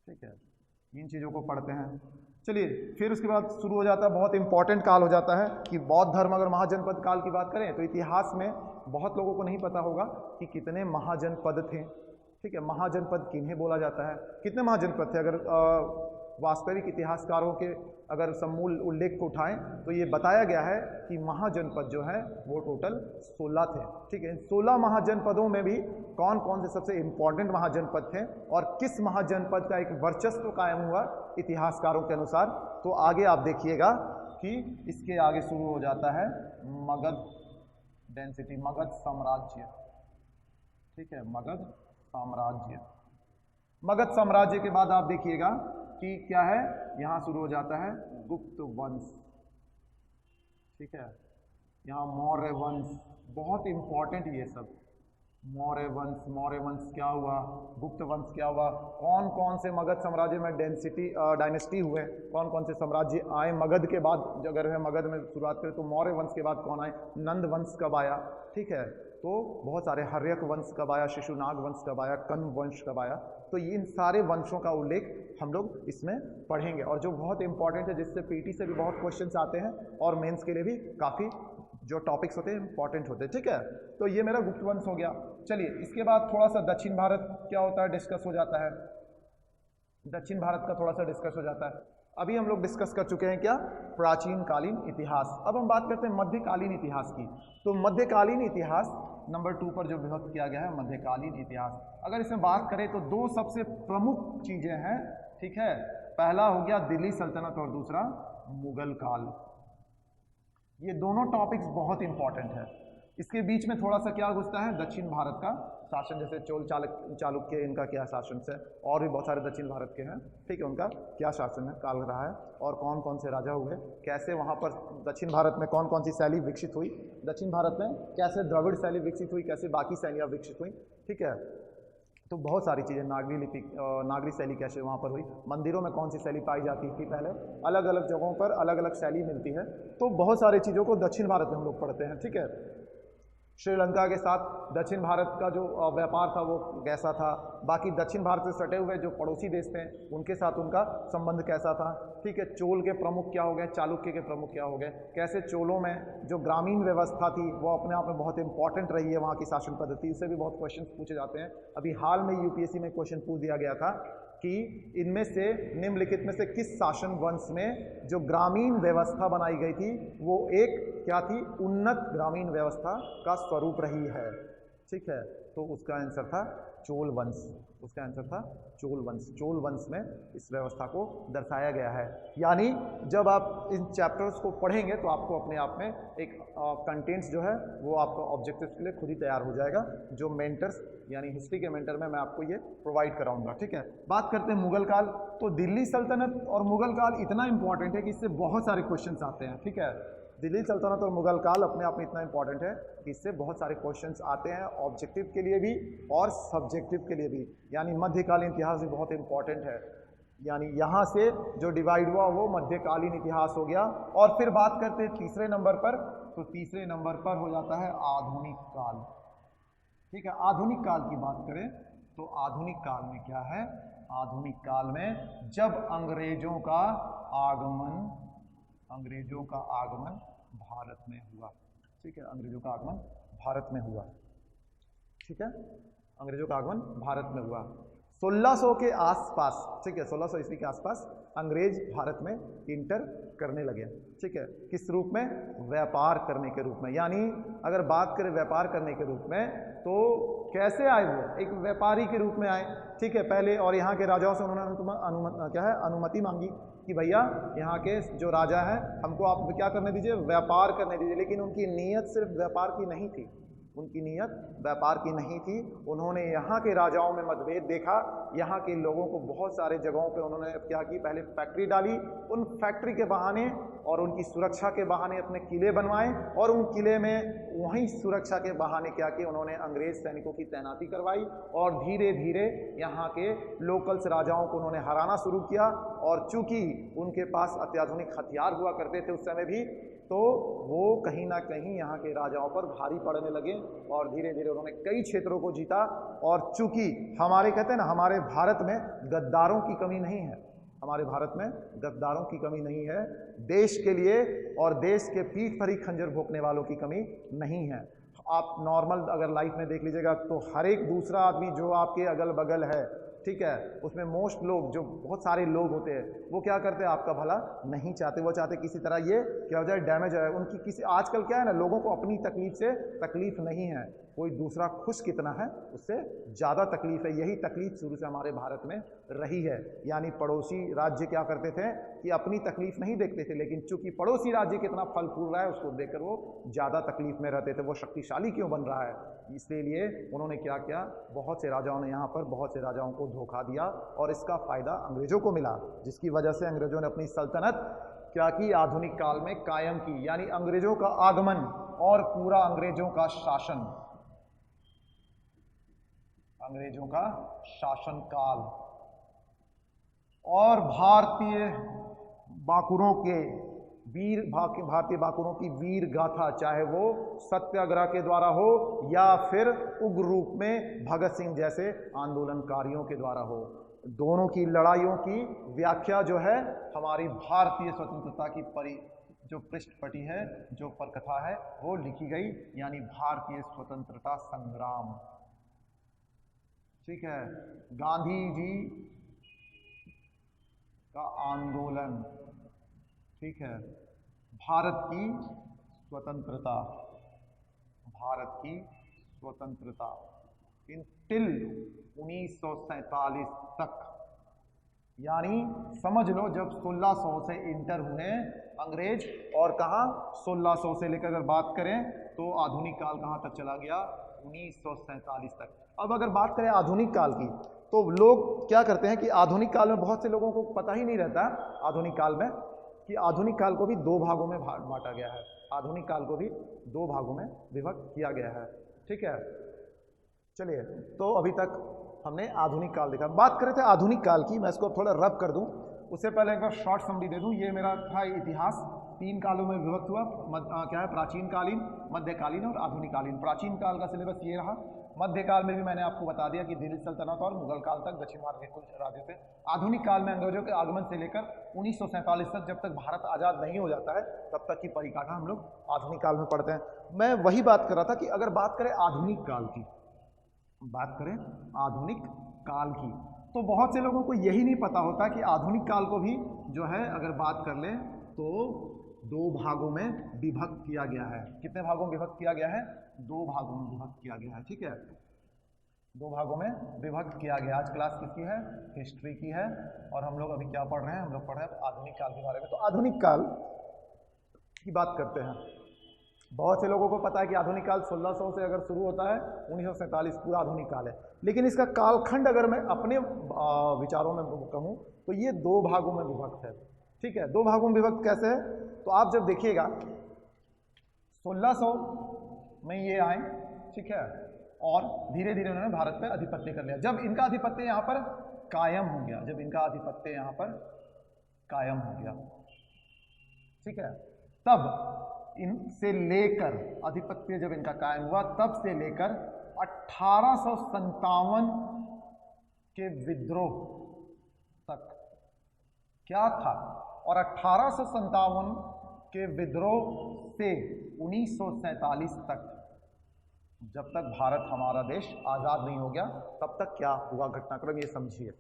ठीक है, इन चीज़ों को पढ़ते हैं। चलिए फिर उसके बाद शुरू हो जाता है, बहुत इंपॉर्टेंट काल हो जाता है कि बौद्ध धर्म। अगर महाजनपद काल की बात करें तो इतिहास में बहुत लोगों को नहीं पता होगा कि कितने महाजनपद थे, ठीक है। महाजनपद किन्हें बोला जाता है, कितने महाजनपद थे, अगर वास्तविक इतिहासकारों के अगर समूल उल्लेख को उठाएं तो ये बताया गया है कि महाजनपद जो है वो टोटल 16 थे। ठीक है, इन 16 महाजनपदों में भी कौन कौन से सबसे इंपॉर्टेंट महाजनपद थे और किस महाजनपद का एक वर्चस्व कायम हुआ इतिहासकारों के अनुसार, तो आगे आप देखिएगा कि इसके आगे शुरू हो जाता है मगध डेंसिटी, मगध साम्राज्य। ठीक है, मगध साम्राज्य। मगध साम्राज्य के बाद आप देखिएगा कि क्या है, यहां शुरू हो जाता है गुप्त वंश। ठीक है, यहाँ मौर्य वंश, बहुत इंपॉर्टेंट ये सब। मौर्य वंश, मौर्य वंश क्या हुआ, गुप्त वंश क्या हुआ, कौन कौन से मगध साम्राज्य में डायनेस्टी हुए, कौन कौन से साम्राज्य आए मगध के बाद। अगर है मगध में शुरुआत करें तो मौर्य वंश के बाद कौन आए, नंद वंश कब आया। ठीक है, तो बहुत सारे, हर्यक वंश कब आया, शिशुनाग वंश कब आया, कण्व वंश कब आया। तो इन सारे वंशों का उल्लेख हम लोग इसमें पढ़ेंगे और जो बहुत इंपॉर्टेंट है, जिससे पीटी से भी बहुत क्वेश्चंस आते हैं और मेंस के लिए भी काफ़ी जो टॉपिक्स होते हैं इंपॉर्टेंट होते हैं। ठीक है, तो ये मेरा गुप्त वंश हो गया। चलिए, इसके बाद थोड़ा सा दक्षिण भारत क्या होता है डिस्कस हो जाता है। दक्षिण भारत का थोड़ा सा डिस्कस हो जाता है। अभी हम लोग डिस्कस कर चुके हैं क्या, प्राचीन कालीन इतिहास। अब हम बात करते हैं मध्यकालीन इतिहास की। तो मध्यकालीन इतिहास नंबर 2 पर जो विभक्त किया गया है मध्यकालीन इतिहास। अगर इसमें बात करें तो दो सबसे प्रमुख चीजें हैं। ठीक है, पहला हो गया दिल्ली सल्तनत और दूसरा मुगल काल। ये दोनों टॉपिक्स बहुत इंपॉर्टेंट है। इसके बीच में थोड़ा सा क्या घुसता है, दक्षिण भारत का शासन, जैसे चोल चालुक्य, इनका क्या शासन है, और भी बहुत सारे दक्षिण भारत के हैं। ठीक है, उनका क्या शासन है, काल रहा है, और कौन कौन से राजा हुए, कैसे वहाँ पर दक्षिण भारत में कौन कौन सी शैली विकसित हुई, दक्षिण भारत में कैसे द्रविड़ शैली विकसित हुई, कैसे बाकी शैलियाँ विकसित हुई। ठीक है, तो बहुत सारी चीज़ें, नागरी शैली कैसे वहाँ पर हुई, मंदिरों में कौन सी शैली पाई जाती थी पहले, अलग अलग जगहों पर अलग अलग शैली मिलती है। तो बहुत सारी चीज़ों को दक्षिण भारत में हम लोग पढ़ते हैं। ठीक है, श्रीलंका के साथ दक्षिण भारत का जो व्यापार था वो कैसा था, बाकी दक्षिण भारत से सटे हुए जो पड़ोसी देश थे उनके साथ उनका संबंध कैसा था। ठीक है, चोल के प्रमुख क्या हो गए, चालुक्य के प्रमुख क्या हो गए, कैसे चोलों में जो ग्रामीण व्यवस्था थी वो अपने आप में बहुत इंपॉर्टेंट रही है, वहाँ की शासन पद्धति, उससे भी बहुत क्वेश्चन पूछे जाते हैं। अभी हाल में यूपीएससी में क्वेश्चन पूछ दिया गया था कि इनमें से निम्नलिखित में से किस शासन वंश में जो ग्रामीण व्यवस्था बनाई गई थी वो एक क्या थी, उन्नत ग्रामीण व्यवस्था का स्वरूप रही है। ठीक है, तो उसका आंसर था चोल वंश। उसका आंसर था चोल वंश। चोल वंश में इस व्यवस्था को दर्शाया गया है। यानी जब आप इन चैप्टर्स को पढ़ेंगे तो आपको अपने आप में एक कंटेंट्स जो है वो आपका ऑब्जेक्टिव्स के लिए खुद ही तैयार हो जाएगा, जो मेंटर्स यानी हिस्ट्री के मेंटर में मैं आपको ये प्रोवाइड कराऊंगा। ठीक है, बात करते हैं मुगल काल। तो दिल्ली सल्तनत और मुगल काल इतना इंपॉर्टेंट है कि इससे बहुत सारे क्वेश्चन आते हैं। ठीक है, दिल्ली सल्तनत और मुगल काल अपने आप में इतना इंपॉर्टेंट है कि इससे बहुत सारे क्वेश्चंस आते हैं, ऑब्जेक्टिव के लिए भी और सब्जेक्टिव के लिए भी। यानी मध्यकालीन इतिहास भी बहुत इंपॉर्टेंट है। यानी यहाँ से जो डिवाइड हुआ वो मध्यकालीन इतिहास हो गया। और फिर बात करते हैं तीसरे नंबर पर, तो तीसरे नंबर पर हो जाता है आधुनिक काल। ठीक है, आधुनिक काल की बात करें तो आधुनिक काल में क्या है, आधुनिक काल में जब अंग्रेजों का आगमन भारत में हुआ। ठीक है, अंग्रेजों का आगमन भारत में हुआ। ठीक है, अंग्रेजों का आगमन भारत में हुआ 1600 के आसपास। ठीक है, 1600 ईस्वी के आसपास अंग्रेज भारत में इंटर करने लगे। ठीक है, किस रूप में, व्यापार करने के रूप में। यानी अगर बात करें व्यापार करने के रूप में तो कैसे आए वो, एक व्यापारी के रूप में आए। ठीक है, पहले और यहाँ के राजाओं से उन्होंने अनुमति मांगी कि भैया यहाँ के जो राजा हैं हमको आप क्या करने दीजिए, व्यापार करने दीजिए। लेकिन उनकी नीयत सिर्फ व्यापार की नहीं थी, उनकी नीयत व्यापार की नहीं थी। उन्होंने यहाँ के राजाओं में मतभेद देखा, यहाँ के लोगों को बहुत सारे जगहों पे उन्होंने क्या की, पहले फैक्ट्री डाली, उन फैक्ट्री के बहाने और उनकी सुरक्षा के बहाने अपने किले बनवाए, और उन किले में वहीं सुरक्षा के बहाने क्या किए, उन्होंने अंग्रेज सैनिकों की तैनाती करवाई और धीरे धीरे यहाँ के लोकल्स राजाओं को उन्होंने हराना शुरू किया। और चूंकि उनके पास अत्याधुनिक हथियार हुआ करते थे उस समय भी, तो वो कहीं ना कहीं यहाँ के राजाओं पर भारी पड़ने लगे और धीरे धीरे उन्होंने कई क्षेत्रों को जीता। और चूंकि हमारे कहते हैं ना, हमारे भारत में गद्दारों की कमी नहीं है, हमारे भारत में गद्दारों की कमी नहीं है, देश के लिए और देश के पीठ पर ही खंजर भोंकने वालों की कमी नहीं है। आप नॉर्मल अगर लाइफ में देख लीजिएगा तो हर एक दूसरा आदमी जो आपके अगल बगल है ठीक है, उसमें मोस्ट लोग, जो बहुत सारे लोग होते हैं, वो क्या करते हैं, आपका भला नहीं चाहते, वो चाहते किसी तरह ये क्या हो जाए, डैमेज हो जाए उनकी किसी। आजकल क्या है ना, लोगों को अपनी तकलीफ से तकलीफ नहीं है, कोई दूसरा खुश कितना है उससे ज़्यादा तकलीफ है। यही तकलीफ शुरू से हमारे भारत में रही है, यानी पड़ोसी राज्य क्या करते थे कि अपनी तकलीफ नहीं देखते थे, लेकिन चूंकि पड़ोसी राज्य कितना फल फूल रहा है उसको देखकर वो ज़्यादा तकलीफ में रहते थे, वो शक्तिशाली क्यों बन रहा है, इसलिए उन्होंने क्या किया, बहुत से राजाओं ने यहाँ पर बहुत से राजाओं को धोखा दिया और इसका फ़ायदा अंग्रेज़ों को मिला, जिसकी वजह से अंग्रेज़ों ने अपनी सल्तनत क्या की, आधुनिक काल में कायम की। यानी अंग्रेज़ों का आगमन और पूरा अंग्रेज़ों का शासन, अंग्रेजों का शासन काल और भारतीय बाकुरों के भारतीय बाकुरों की वीर गाथा, चाहे वो सत्याग्रह के द्वारा हो या फिर उग्र रूप में भगत सिंह जैसे आंदोलनकारियों के द्वारा हो, दोनों की लड़ाइयों की व्याख्या जो है हमारी भारतीय स्वतंत्रता की जो पृष्ठपटी है, जो पटकथा है, वो लिखी गई, यानी भारतीय स्वतंत्रता संग्राम। ठीक है, गांधी जी का आंदोलन, ठीक है, भारत की स्वतंत्रता, भारत की स्वतंत्रता टिल 1947 तक, यानी समझ लो जब 1600 से इंटर हुए अंग्रेज, और कहाँ 1600 से लेकर अगर बात करें तो आधुनिक काल कहाँ तक चला गया, 1947 तक। अब अगर बात करें आधुनिक काल की, तो लोग क्या करते हैं कि आधुनिक काल में बहुत से लोगों को पता ही नहीं रहता आधुनिक काल में कि आधुनिक काल को भी दो भागों में बांटा गया है, आधुनिक काल को भी दो भागों में विभक्त किया गया है। ठीक है, चलिए, तो अभी तक हमने आधुनिक काल देखा। बात कर रहे थे आधुनिक काल की, मैं इसको थोड़ा रब कर दूं, उससे पहले एक बार शॉर्ट समरी दे दूं। ये मेरा था इतिहास, 3 कालों में विभक्त हुआ, क्या है, प्राचीन कालीन, मध्यकालीन और आधुनिक कालीन। प्राचीन काल का सिलेबस ये रहा, मध्यकाल में भी मैंने आपको बता दिया कि दिल्ली सल्तनत और मुगल काल तक दक्षिण भारत के कुछ राज्य थे। आधुनिक काल में अंग्रेजों के आगमन से लेकर 1947 तक, जब तक भारत आज़ाद नहीं हो जाता है तब तक की परिकाठा हम लोग आधुनिक काल में पढ़ते हैं। मैं वही बात कर रहा था कि अगर बात करें आधुनिक काल की, बात करें आधुनिक काल की, तो बहुत से लोगों को यही नहीं पता होता कि आधुनिक काल को भी जो है अगर बात कर लें तो 2 भागों में विभक्त किया गया है। कितने भागों में विभक्त किया गया है? 2 भागों में विभक्त किया गया है। ठीक है, 2 भागों में विभक्त किया गया। आज क्लास किसकी है? हिस्ट्री की है। और हम लोग अभी क्या पढ़ रहे हैं? हम लोग पढ़ रहे हैं आधुनिक काल के बारे में। तो आधुनिक काल की बात करते हैं। बहुत से लोगों को पता है कि आधुनिक काल 1600 से अगर शुरू होता है, 1947 पूरा आधुनिक काल है। लेकिन इसका कालखंड अगर मैं अपने विचारों में कहूँ तो ये 2 भागों में विभक्त है। ठीक है, 2 भागों में विभक्त कैसे है? तो आप जब देखिएगा 1600 में ये आए, ठीक है, और धीरे धीरे उन्होंने भारत पे आधिपत्य कर लिया। जब इनका आधिपत्य यहाँ पर कायम हो गया, जब इनका आधिपत्य यहाँ पर कायम हो गया, ठीक है, तब इनसे लेकर आधिपत्य जब इनका कायम हुआ, तब से लेकर 1857 के विद्रोह तक क्या था, और 1857 के विद्रोह से 1947 तक, जब तक भारत हमारा देश आज़ाद नहीं हो गया, तब तक क्या हुआ घटनाक्रम, ये समझिए।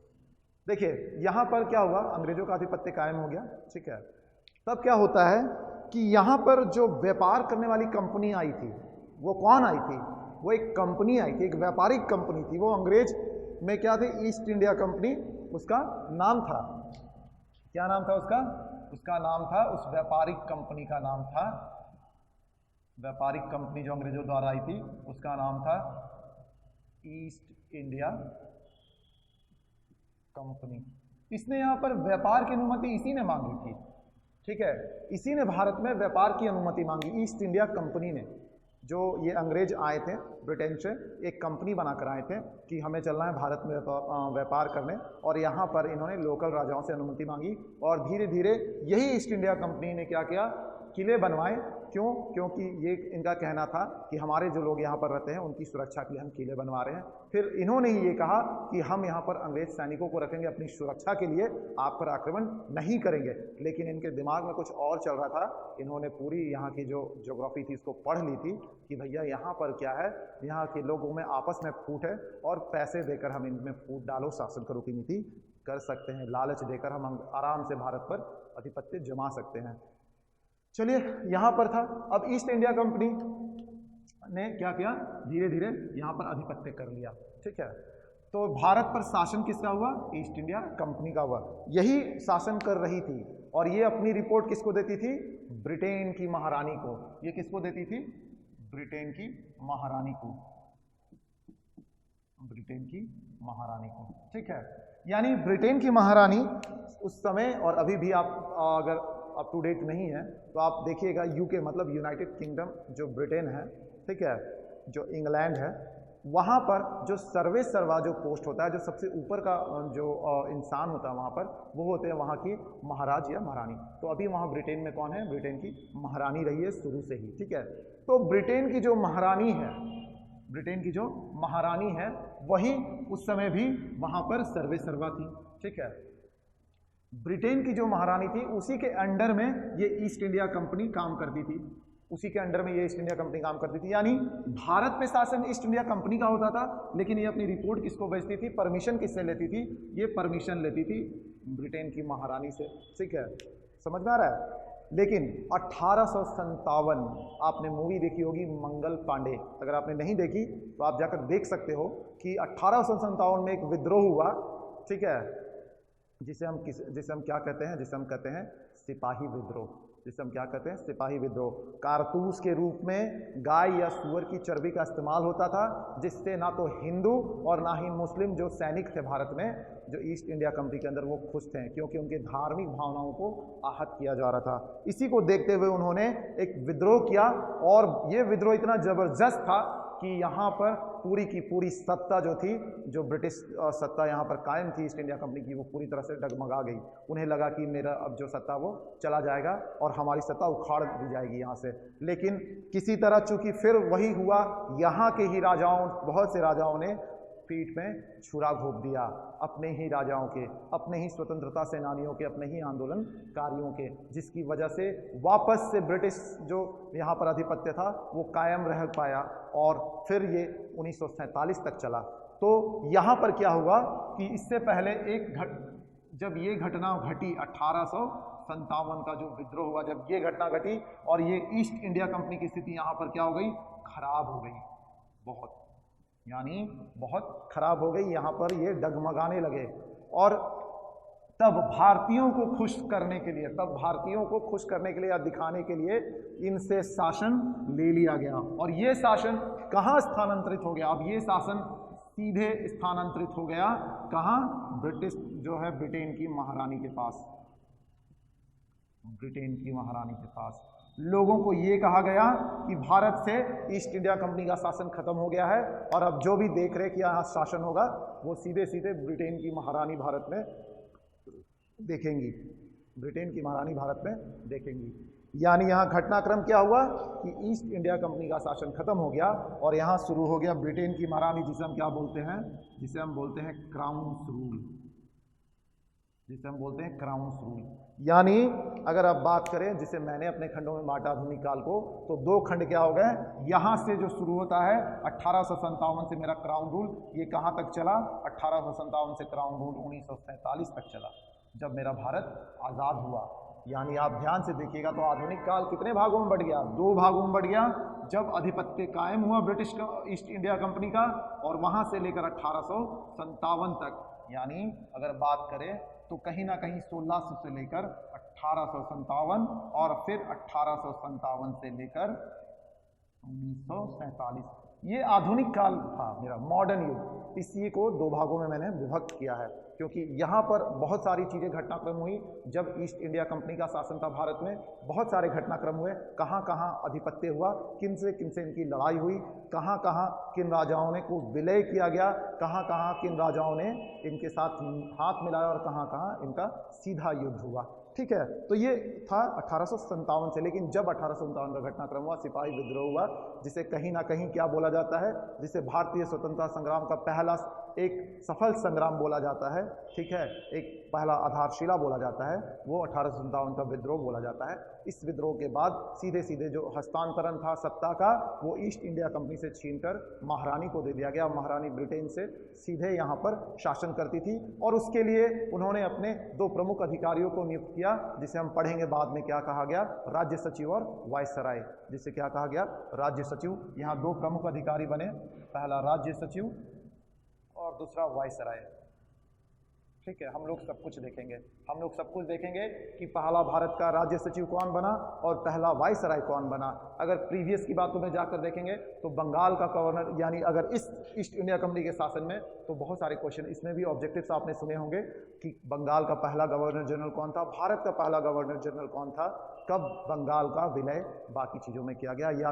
देखिए यहाँ पर क्या हुआ, अंग्रेजों का आधिपत्य कायम हो गया, ठीक है। तब क्या होता है कि यहाँ पर जो व्यापार करने वाली कंपनी आई थी, वो कौन आई थी? वो एक कंपनी आई थी, एक व्यापारिक कंपनी थी। वो अंग्रेज में क्या थे? ईस्ट इंडिया कंपनी उसका नाम था। क्या नाम था उसका? उसका नाम था, उस व्यापारिक कंपनी का नाम था, व्यापारिक कंपनी जो अंग्रेजों द्वारा आई थी उसका नाम था ईस्ट इंडिया कंपनी। इसने यहाँ पर व्यापार की अनुमति इसी ने मांगी थी, ठीक है, इसी ने भारत में व्यापार की अनुमति मांगी। ईस्ट इंडिया कंपनी ने, जो ये अंग्रेज आए थे ब्रिटेन से, एक कंपनी बनाकर आए थे कि हमें चलना है भारत में व्यापार करने, और यहाँ पर इन्होंने लोकल राजाओं से अनुमति मांगी। और धीरे धीरे यही ईस्ट इंडिया कंपनी ने क्या किया? किले बनवाए क्यों? क्योंकि ये इनका कहना था कि हमारे जो लोग यहाँ पर रहते हैं उनकी सुरक्षा के लिए हम किले बनवा रहे हैं। फिर इन्होंने ही ये कहा कि हम यहाँ पर अंग्रेज सैनिकों को रखेंगे अपनी सुरक्षा के लिए, आप पर आक्रमण नहीं करेंगे। लेकिन इनके दिमाग में कुछ और चल रहा था। इन्होंने पूरी यहाँ की जो ज्योग्राफी थी इसको पढ़ ली थी कि भैया यहाँ पर क्या है, यहाँ के लोगों में आपस में फूट है और पैसे देकर हम इनमें फूट डालो, शासन करो की नीति कर सकते हैं, लालच देकर हम आराम से भारत पर आधिपत्य जमा सकते हैं। चलिए यहाँ पर था। अब ईस्ट इंडिया कंपनी ने क्या किया, धीरे धीरे यहाँ पर आधिपत्य कर लिया। ठीक है, तो भारत पर शासन किसका हुआ? ईस्ट इंडिया कंपनी का हुआ। यही शासन कर रही थी और ये अपनी रिपोर्ट किसको देती थी? ब्रिटेन की महारानी को। ये किसको देती थी? ब्रिटेन की महारानी को, ब्रिटेन की महारानी को। ठीक है, यानी ब्रिटेन की महारानी उस समय, और अभी भी आप अगर अप टू डेट नहीं है तो आप देखिएगा, यूके मतलब यूनाइटेड किंगडम जो ब्रिटेन है, ठीक है, जो इंग्लैंड है, वहाँ पर जो सर्वे सर्वा जो पोस्ट होता है, जो सबसे ऊपर का जो इंसान होता है वहाँ पर, वो होते हैं वहाँ की महाराज या महारानी। तो अभी वहाँ ब्रिटेन में कौन है? ब्रिटेन की महारानी रही है शुरू से ही। ठीक है, तो ब्रिटेन की जो महारानी है, ब्रिटेन की जो महारानी है, वही उस समय भी वहाँ पर सर्वे सर्वा थी। ठीक है, ब्रिटेन की जो महारानी थी उसी के अंडर में ये ईस्ट इंडिया कंपनी काम करती थी, उसी के अंडर में ये ईस्ट इंडिया कंपनी काम करती थी। यानी भारत पे शासन ईस्ट इंडिया कंपनी का होता था, लेकिन ये अपनी रिपोर्ट किसको भेजती थी? परमिशन किससे लेती थी? ये परमिशन लेती थी ब्रिटेन की महारानी से। ठीक है, समझ में आ रहा है? लेकिन 1857, आपने मूवी देखी होगी मंगल पांडे, अगर आपने नहीं देखी तो आप जाकर देख सकते हो कि 1857 में एक विद्रोह हुआ। ठीक है, जिसे हम क्या कहते हैं? जिसे हम कहते हैं सिपाही विद्रोह। जिसे हम क्या कहते हैं? सिपाही विद्रोह। कारतूस के रूप में गाय या सूअर की चर्बी का इस्तेमाल होता था, जिससे ना तो हिंदू और ना ही मुस्लिम जो सैनिक थे भारत में, जो ईस्ट इंडिया कंपनी के अंदर, वो खुश थे, क्योंकि उनके धार्मिक भावनाओं को आहत किया जा रहा था। इसी को देखते हुए उन्होंने एक विद्रोह किया, और ये विद्रोह इतना जबरदस्त था कि यहाँ पर पूरी की पूरी सत्ता जो थी, जो ब्रिटिश सत्ता यहाँ पर कायम थी ईस्ट इंडिया कंपनी की, वो पूरी तरह से डगमगा गई। उन्हें लगा कि मेरा अब जो सत्ता वो चला जाएगा और हमारी सत्ता उखाड़ दी जाएगी यहाँ से। लेकिन किसी तरह चूंकि फिर वही हुआ, यहाँ के ही राजाओं, बहुत से राजाओं ने पीठ में छुरा घोंप दिया, अपने ही राजाओं के, अपने ही स्वतंत्रता सेनानियों के, अपने ही आंदोलनकारियों के, जिसकी वजह से वापस से ब्रिटिश जो यहाँ पर आधिपत्य था वो कायम रह पाया, और फिर ये 1947 तक चला। तो यहाँ पर क्या हुआ कि इससे पहले जब ये घटना घटी, 1857 का जो विद्रोह हुआ, जब ये घटना घटी और ये ईस्ट इंडिया कंपनी की स्थिति यहाँ पर क्या हो गई? खराब हो गई, बहुत, यानी बहुत खराब हो गई। यहाँ पर ये डगमगाने लगे, और तब भारतीयों को खुश करने के लिए, या दिखाने के लिए इनसे शासन ले लिया गया, और ये शासन कहाँ स्थानांतरित हो गया? अब ये शासन सीधे स्थानांतरित हो गया कहाँ? ब्रिटिश जो है ब्रिटेन की महारानी के पास, ब्रिटेन की महारानी के पास। लोगों को ये कहा गया कि भारत से ईस्ट इंडिया कंपनी का शासन खत्म हो गया है, और अब जो भी देख रेख यहाँ शासन होगा वो सीधे सीधे ब्रिटेन की महारानी भारत में देखेंगी, ब्रिटेन की महारानी भारत में देखेंगी। यानी यहाँ घटनाक्रम क्या हुआ कि ईस्ट इंडिया कंपनी का शासन खत्म हो गया, और यहाँ शुरू हो गया ब्रिटेन की महारानी, जिसे हम क्या बोलते हैं? जिसे हम बोलते हैं क्राउन्स रूल, जिसे हम बोलते हैं क्राउन्स रूल। यानी अगर आप बात करें, जिसे मैंने अपने खंडों में बांटा आधुनिक काल को, तो दो खंड क्या हो गए? यहाँ से जो शुरू होता है 1857 से मेरा क्राउन रूल, ये कहाँ तक चला? 1857 से क्राउन रूल 1947 तक चला, जब मेरा भारत आज़ाद हुआ। यानी आप ध्यान से देखिएगा तो आधुनिक काल कितने भागों में बढ़ गया? दो भागों में बढ़ गया। जब आधिपत्य कायम हुआ ब्रिटिश का, ईस्ट इंडिया कंपनी का, और वहाँ से लेकर 1857 तक, यानी अगर बात करें तो कहीं ना कहीं 1600 से लेकर 1857, और फिर 1857 से लेकर 1947, ये आधुनिक काल था मेरा, मॉडर्न युग। इसी को दो भागों में मैंने विभक्त किया है, क्योंकि यहाँ पर बहुत सारी चीज़ें घटनाक्रम हुई। जब ईस्ट इंडिया कंपनी का शासन था भारत में, बहुत सारे घटनाक्रम हुए, कहाँ कहाँ आधिपत्य हुआ, किन से इनकी लड़ाई हुई, कहाँ कहाँ किन राजाओं ने को विलय किया गया, कहाँ कहाँ किन राजाओं ने इनके साथ हाथ मिलाया, और कहाँ कहाँ इनका सीधा युद्ध हुआ। ठीक है। तो ये था 1857 से, लेकिन जब 1857 का घटनाक्रम हुआ, सिपाही विद्रोह हुआ, जिसे कहीं ना कहीं क्या बोला जाता है, जिसे भारतीय स्वतंत्रता संग्राम का पहला एक सफल संग्राम बोला जाता है, ठीक है, एक पहला आधारशिला बोला जाता है, वो 1857 का विद्रोह बोला जाता है। इस विद्रोह के बाद सीधे सीधे जो हस्तांतरण था सत्ता का, वो ईस्ट इंडिया कंपनी से छीनकर महारानी को दे दिया गया। महारानी ब्रिटेन से सीधे यहाँ पर शासन करती थी, और उसके लिए उन्होंने अपने 2 प्रमुख अधिकारियों को नियुक्त किया, जिसे हम पढ़ेंगे बाद में क्या कहा गया, राज्य सचिव और वायसराय, जिसे क्या कहा गया, राज्य सचिव। यहाँ 2 प्रमुख अधिकारी बने, पहला राज्य सचिव और दूसरा वायसराय। ठीक है, हम लोग सब कुछ देखेंगे, हम लोग सब कुछ देखेंगे कि पहला भारत का राज्य सचिव कौन बना और पहला वायसराय कौन बना। अगर प्रीवियस की बातों में जाकर देखेंगे तो बंगाल का गवर्नर, यानी अगर इस ईस्ट इंडिया कंपनी के शासन में, तो बहुत सारे क्वेश्चन इसमें भी ऑब्जेक्टिव्स आपने सुने होंगे कि बंगाल का पहला गवर्नर जनरल कौन था, भारत का पहला गवर्नर जनरल कौन था, कब बंगाल का विलय बाकी चीज़ों में किया गया, या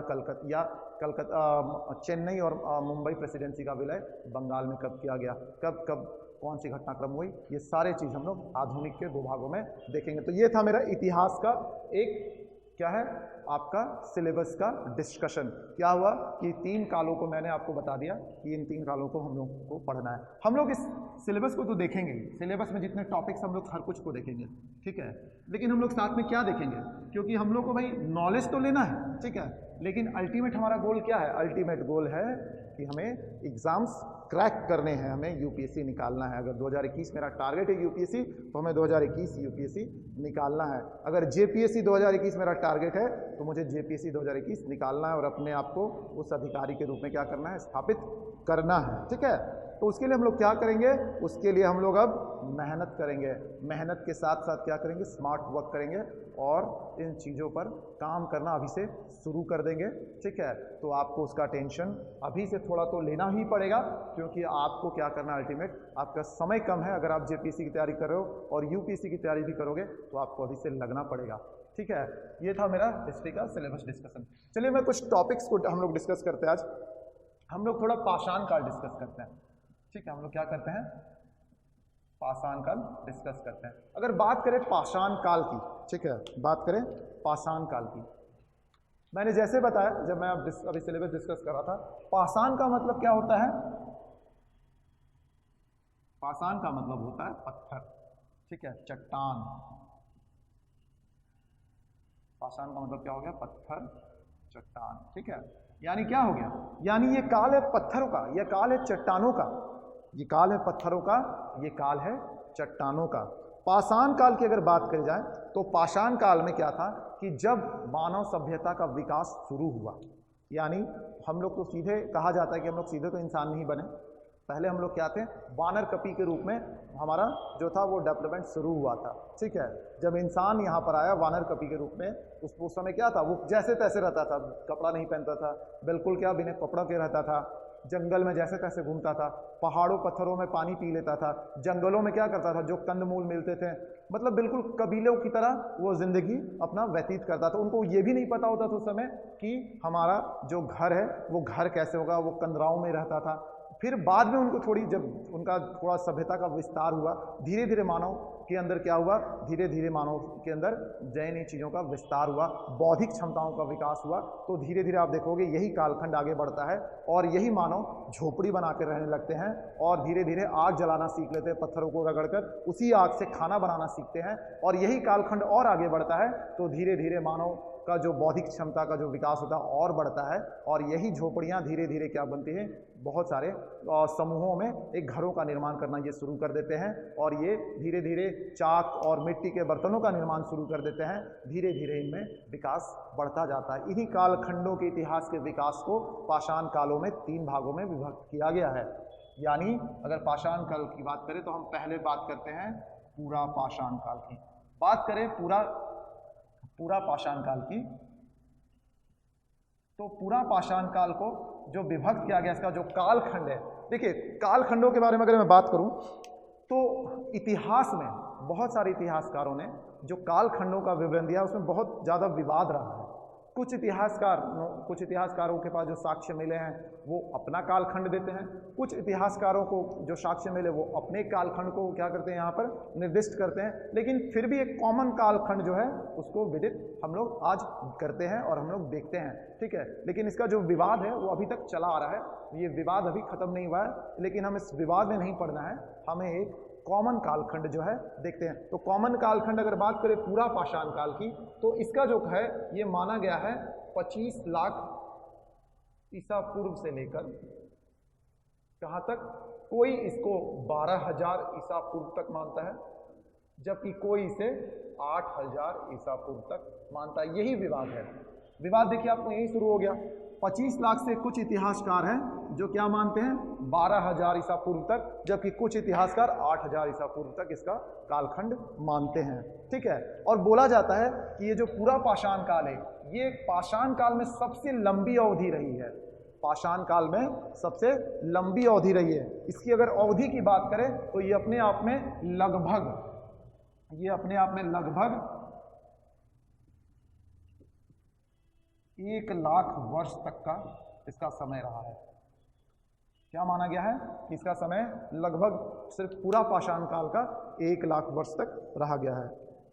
कलकत्ता चेन्नई और मुंबई प्रेसिडेंसी का विलय बंगाल में कब किया गया, कब कब कौन सी घटनाक्रम हुई, ये सारे चीज़ हम लोग आधुनिक के 2 भागों में देखेंगे। तो ये था मेरा इतिहास का एक क्या है आपका सिलेबस का डिस्कशन। क्या हुआ कि 3 कालों को मैंने आपको बता दिया कि इन 3 कालों को हम लोग को पढ़ना है। हम लोग इस सिलेबस को तो देखेंगे, सिलेबस में जितने टॉपिक्स हम लोग हर कुछ को देखेंगे, ठीक है, लेकिन हम लोग साथ में क्या देखेंगे, क्योंकि हम लोग को भाई नॉलेज तो लेना है, ठीक है, लेकिन अल्टीमेट हमारा गोल क्या है, अल्टीमेट गोल है कि हमें एग्जाम्स क्रैक करने हैं, हमें यूपीएससी निकालना है। अगर 2021 मेरा टारगेट है यूपीएससी, तो हमें 2021 यूपीएससी निकालना है। अगर जेपीएससी 2021 मेरा टारगेट है, तो मुझे जेपीएससी 2021 निकालना है और अपने आप को उस अधिकारी के रूप में क्या करना है, स्थापित करना है, ठीक है। तो उसके लिए हम लोग क्या करेंगे, उसके लिए हम लोग अब मेहनत करेंगे, मेहनत के साथ साथ क्या करेंगे, स्मार्ट वर्क करेंगे और इन चीज़ों पर काम करना अभी से शुरू कर देंगे, ठीक है। तो आपको उसका टेंशन अभी से थोड़ा तो लेना ही पड़ेगा, क्योंकि आपको क्या करना, अल्टीमेट आपका समय कम है। अगर आप जेपीएससी की तैयारी कर रहे हो और यूपीएससी की तैयारी भी करोगे, तो आपको अभी से लगना पड़ेगा, ठीक है। ये था मेरा हिस्ट्री का सिलेबस डिस्कशन। चलिए मैं कुछ टॉपिक्स को हम लोग डिस्कस करते हैं। आज हम लोग थोड़ा पाषाण काल डिस्कस करते हैं, ठीक है। हम लोग क्या करते हैं, पाषाण काल डिस्कस करते हैं। अगर बात करें पाषाण काल की, ठीक है, बात करें पाषाण काल की, मैंने जैसे बताया जब मैं अभी सिलेबस डिस्कस कर रहा था, पाषाण का मतलब क्या होता है, पाषाण का मतलब होता है पत्थर, ठीक है, चट्टान। पाषाण का मतलब क्या हो गया, पत्थर, चट्टान, ठीक है। यानी क्या हो गया, यानी ये काल है पत्थरों का, ये काल है चट्टानों का, ये काल है पत्थरों का, ये काल है चट्टानों का। पाषाण काल की अगर बात करी जाए तो पाषाण काल में क्या था कि जब मानव सभ्यता का विकास शुरू हुआ, यानी हम लोग तो सीधे कहा जाता है कि हम लोग सीधे तो इंसान नहीं बने, पहले हम लोग क्या थे, वानर कपी के रूप में हमारा जो था वो डेवलपमेंट शुरू हुआ था, ठीक है। जब इंसान यहाँ पर आया वानर कपी के रूप में, उस समय क्या था, वो जैसे तैसे रहता था, कपड़ा नहीं पहनता था, बिल्कुल क्या बिना कपड़ा के रहता था, जंगल में जैसे तैसे घूमता था, पहाड़ों पत्थरों में पानी पी लेता था, जंगलों में क्या करता था, जो कंदमूल मिलते थे, मतलब बिल्कुल कबीलों की तरह वो जिंदगी अपना व्यतीत करता था। उनको ये भी नहीं पता होता था उस समय कि हमारा जो घर है वो घर कैसे होगा, वो कंदराओं में रहता था। फिर बाद में उनको थोड़ी, जब उनका थोड़ा सभ्यता का विस्तार हुआ, धीरे धीरे मानव के अंदर क्या हुआ, धीरे धीरे मानव के अंदर नई चीज़ों का विस्तार हुआ, बौद्धिक क्षमताओं का विकास हुआ। तो धीरे धीरे आप देखोगे यही कालखंड आगे बढ़ता है और यही मानव झोपड़ी बना कर रहने लगते हैं और धीरे धीरे आग जलाना सीख लेते हैं, पत्थरों को रगड़कर उसी आग से खाना बनाना सीखते हैं। और यही कालखंड और आगे बढ़ता है तो धीरे धीरे मानव का जो बौद्धिक क्षमता का जो विकास होता है और बढ़ता है और यही झोपड़ियाँ धीरे धीरे क्या बनती हैं, बहुत सारे समूहों में एक घरों का निर्माण करना ये शुरू कर देते हैं और ये धीरे धीरे चाक और मिट्टी के बर्तनों का निर्माण शुरू कर देते हैं। धीरे धीरे इनमें विकास बढ़ता जाता है। इन्हीं कालखंडों के इतिहास के विकास को पाषाण कालों में 3 भागों में विभक्त किया गया है। यानी अगर पाषाण काल की बात करें तो हम पहले बात करते हैं पूरा पाषाण काल की। बात करें पूरा पाषाण काल की, तो पूरा पाषाण काल को जो विभक्त किया गया, इसका जो कालखंड है, देखिए कालखंडों के बारे में अगर मैं बात करूं तो इतिहास में बहुत सारे इतिहासकारों ने जो कालखंडों का विवरण दिया उसमें बहुत ज़्यादा विवाद रहा है। कुछ इतिहासकारों के पास जो साक्ष्य मिले हैं वो अपना कालखंड देते हैं, कुछ इतिहासकारों को जो साक्ष्य मिले वो अपने कालखंड को क्या करते हैं यहाँ पर निर्दिष्ट करते हैं। लेकिन फिर भी एक कॉमन कालखंड जो है उसको विदित हम लोग आज करते हैं और हम लोग देखते हैं, ठीक है। लेकिन इसका जो विवाद है वो अभी तक चला आ रहा है, ये विवाद अभी खत्म नहीं हुआ है, लेकिन हम इस विवाद में नहीं पड़ना है, हमें एक कॉमन कालखंड जो है देखते हैं। तो कॉमन कालखंड अगर बात करें पूरा पाषाण काल की, तो इसका जो है ये माना गया है 25 लाख ईसा पूर्व से लेकर कहाँ तक, कोई इसको 12,000 ईसा पूर्व तक मानता है, जबकि कोई इसे 8,000 ईसा पूर्व तक मानता है। यही विवाद है। विवाद देखिए आपको यही शुरू हो गया। 25 लाख से कुछ इतिहासकार हैं जो क्या मानते हैं 12,000 ईसा पूर्व तक, जबकि कुछ इतिहासकार 8,000 ईसा पूर्व तक इसका कालखंड मानते हैं, ठीक है। और बोला जाता है कि ये जो पूरा पाषाण काल है ये पाषाण काल में सबसे लंबी अवधि रही है, पाषाण काल में सबसे लंबी अवधि रही है। इसकी अगर अवधि की बात करें तो ये अपने आप में लगभग 1 लाख वर्ष तक का इसका समय रहा है। क्या माना गया है कि इसका समय लगभग सिर्फ पूरा पाषाण काल का 1 लाख वर्ष तक रहा गया है।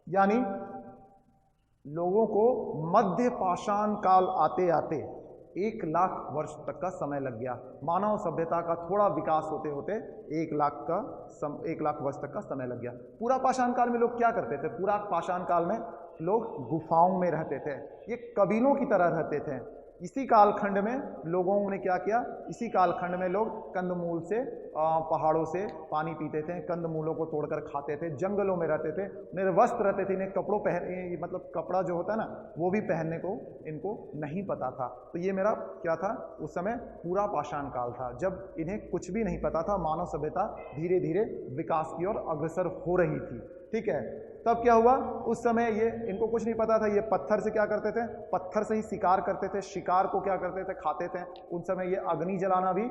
यानी लोगों को मध्य पाषाण काल आते आते 1 लाख वर्ष तक का समय लग गया। मानव सभ्यता का थोड़ा विकास होते होते 1 लाख वर्ष तक का समय लग गया। पूरा पाषाण काल में लोग क्या करते थे? पूरा पाषाण काल में लोग गुफाओं में रहते थे, ये कबीलों की तरह रहते थे। इसी कालखंड में लोगों ने क्या किया, इसी कालखंड में लोग कंदमूल से पहाड़ों से पानी पीते थे, कंदमूलों को तोड़कर खाते थे, जंगलों में रहते थे, निर्वस्त्र रहते थे, इन्हें कपड़ों मतलब कपड़ा जो होता है ना वो भी पहनने को इनको नहीं पता था। तो ये मेरा क्या था, उस समय पूरा पाषाण काल था जब इन्हें कुछ भी नहीं पता था, मानव सभ्यता धीरे धीरे विकास की ओर अग्रसर हो रही थी, ठीक है। तब क्या हुआ, उस समय ये इनको कुछ नहीं पता था, ये पत्थर से क्या करते थे, पत्थर से ही शिकार करते थे, शिकार को क्या करते थे, खाते थे। उन समय ये अग्नि जलाना भी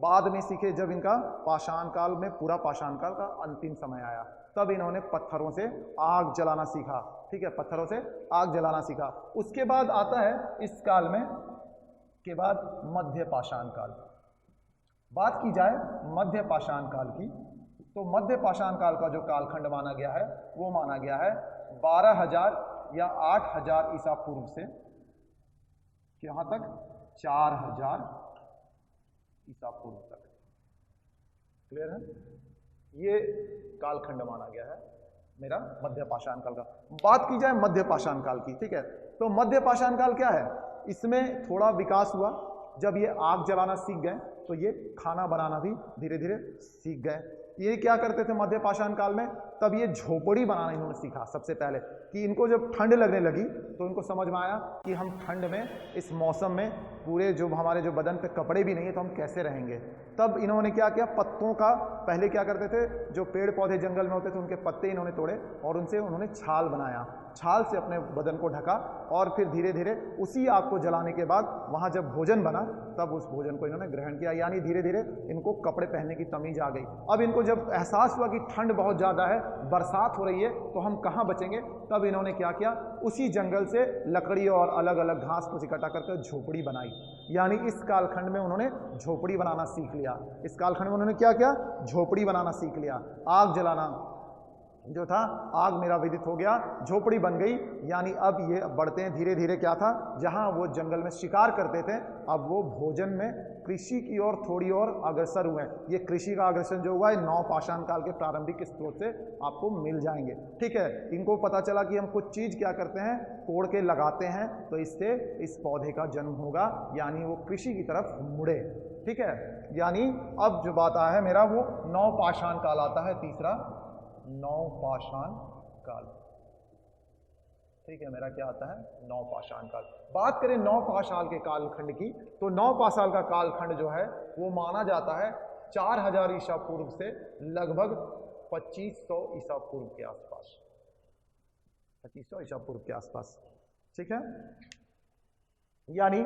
बाद में सीखे, जब इनका पाषाण काल में पूरा पाषाण काल का अंतिम समय आया, तब इन्होंने पत्थरों से आग जलाना सीखा, ठीक है, पत्थरों से आग जलाना सीखा। उसके बाद आता है इस काल में के बाद मध्य पाषाण काल। बात की जाए मध्य पाषाण काल की, तो मध्य पाषाण काल का जो कालखंड माना गया है वो माना गया है 12,000 या 8,000 ईसा पूर्व से यहाँ तक 4,000 ईसा पूर्व तक। क्लियर है? ये कालखंड माना गया है मेरा मध्य पाषाण काल का। बात की जाए मध्य पाषाण काल की, ठीक है, तो मध्य पाषाण काल क्या है, इसमें थोड़ा विकास हुआ। जब ये आग जलाना सीख गए तो ये खाना बनाना भी धीरे धीरे सीख गए। ये क्या करते थे मध्य पाषाण काल में, तब ये झोपड़ी बनाना इन्होंने सीखा सबसे पहले, कि इनको जब ठंड लगने लगी तो इनको समझ में आया कि हम ठंड में इस मौसम में पूरे जो हमारे जो बदन पे कपड़े भी नहीं है तो हम कैसे रहेंगे। तब इन्होंने क्या किया, पत्तों का पहले क्या करते थे, जो पेड़ पौधे जंगल में होते थे उनके पत्ते इन्होंने तोड़े और उनसे उन्होंने छाल बनाया, छाल से अपने बदन को ढका और फिर धीरे धीरे उसी आग को जलाने के बाद वहाँ जब भोजन बना तब उस भोजन को इन्होंने ग्रहण किया। यानी धीरे धीरे इनको कपड़े पहनने की तमीज आ गई। अब इनको जब एहसास हुआ कि ठंड बहुत ज़्यादा है, बरसात हो रही है, तो हम कहाँ बचेंगे, तब इन्होंने क्या किया, उसी जंगल से लकड़ी और अलग अलग घास को इकट्ठा करके झोपड़ी बनाई। यानी इस कालखंड में उन्होंने झोपड़ी बनाना सीख लिया। इस कालखंड में उन्होंने क्या किया, झोपड़ी बनाना सीख लिया। आग जलाना जो था, आग मेरा विदित हो गया, झोपड़ी बन गई। यानी अब ये बढ़ते हैं धीरे धीरे, क्या था, जहां वो जंगल में शिकार करते थे अब वो भोजन में कृषि की ओर थोड़ी और अग्रसर हुए। ये कृषि का अग्रसर जो हुआ है नव पाषाण काल के प्रारंभिक स्त्रोत से आपको मिल जाएंगे, ठीक है। इनको पता चला कि हम कुछ चीज क्या करते हैं, तोड़ के लगाते हैं तो इससे इस पौधे का जन्म होगा, यानी वो कृषि की तरफ मुड़े, ठीक है। यानी अब जो बात आया है मेरा वो नव पाषाण काल आता है, तीसरा नव पाषाण काल, ठीक है। मेरा क्या आता है, नव पाषाण काल। बात करें नव पाषाण के कालखंड की, तो नव पाषाण का कालखंड जो है वो माना जाता है 4,000 ईसा पूर्व से लगभग 2500 ईसा पूर्व के आसपास, 2500 ईसा पूर्व के आसपास, ठीक है। यानी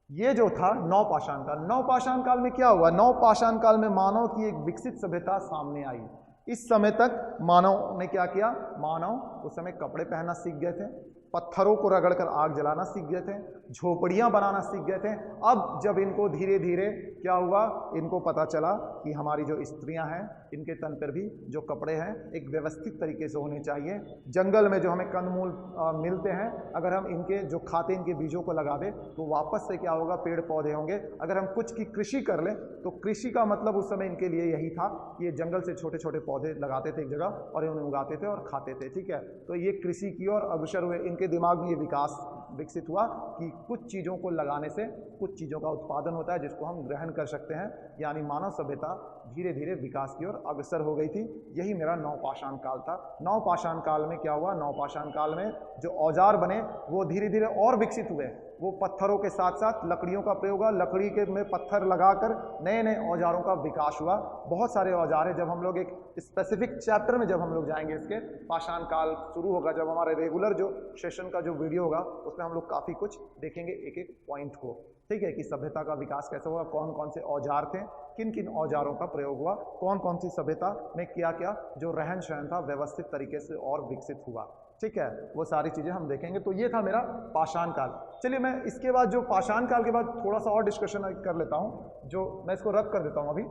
ये जो था नव पाषाण काल। नव पाषाण काल में क्या हुआ, नव पाषाण काल में मानव की एक विकसित सभ्यता सामने आई। इस समय तक मानव ने क्या किया, मानव उस समय कपड़े पहनना सीख गए थे, पत्थरों को रगड़कर आग जलाना सीख गए थे, झोपड़ियां बनाना सीख गए थे। अब जब इनको धीरे धीरे क्या हुआ, इनको पता चला कि हमारी जो स्त्रियां हैं इनके तन पर भी जो कपड़े हैं एक व्यवस्थित तरीके से होने चाहिए। जंगल में जो हमें कंदमूल मिलते हैं, अगर हम इनके जो खाते इनके बीजों को लगा दें तो वापस से क्या होगा, पेड़ पौधे होंगे। अगर हम कुछ की कृषि कर लें तो कृषि का मतलब उस समय इनके लिए यही था कि ये जंगल से छोटे छोटे पौधे लगाते थे एक जगह और उन्हें उगाते थे और खाते थे। ठीक है, तो ये कृषि की ओर अग्रसर हुए। इनके दिमाग में ये विकास विकसित हुआ कि कुछ चीज़ों को लगाने से कुछ चीज़ों का उत्पादन होता है जिसको हम ग्रहण कर सकते हैं। यानी मानव सभ्यता धीरे धीरे विकास की ओर अग्रसर हो गई थी। यही मेरा नवपाषाण काल था। नवपाषाण काल में क्या हुआ, नवपाषाण काल में जो औजार बने वो धीरे धीरे और विकसित हुए। वो पत्थरों के साथ साथ लकड़ियों का प्रयोग हुआ, लकड़ी के में पत्थर लगाकर नए नए औजारों का विकास हुआ। बहुत सारे औजार हैं। जब हम लोग एक स्पेसिफिक चैप्टर में जब हम लोग जाएंगे, इसके पाषाण काल शुरू होगा, जब हमारे रेगुलर जो सेशन का जो वीडियो होगा उसमें हम लोग काफ़ी कुछ देखेंगे एक एक पॉइंट को। ठीक है, कि सभ्यता का विकास कैसे हुआ, कौन कौन से औजार थे, किन किन औजारों का प्रयोग हुआ, कौन कौन सी सभ्यता में क्या क्या जो रहन सहन था व्यवस्थित तरीके से और विकसित हुआ। ठीक है, वो सारी चीज़ें हम देखेंगे। तो ये था मेरा पाषाण काल। चलिए मैं इसके बाद जो पाषाण काल के बाद थोड़ा सा और डिस्कशन कर लेता हूँ, जो मैं इसको रद्द कर देता हूँ अभी।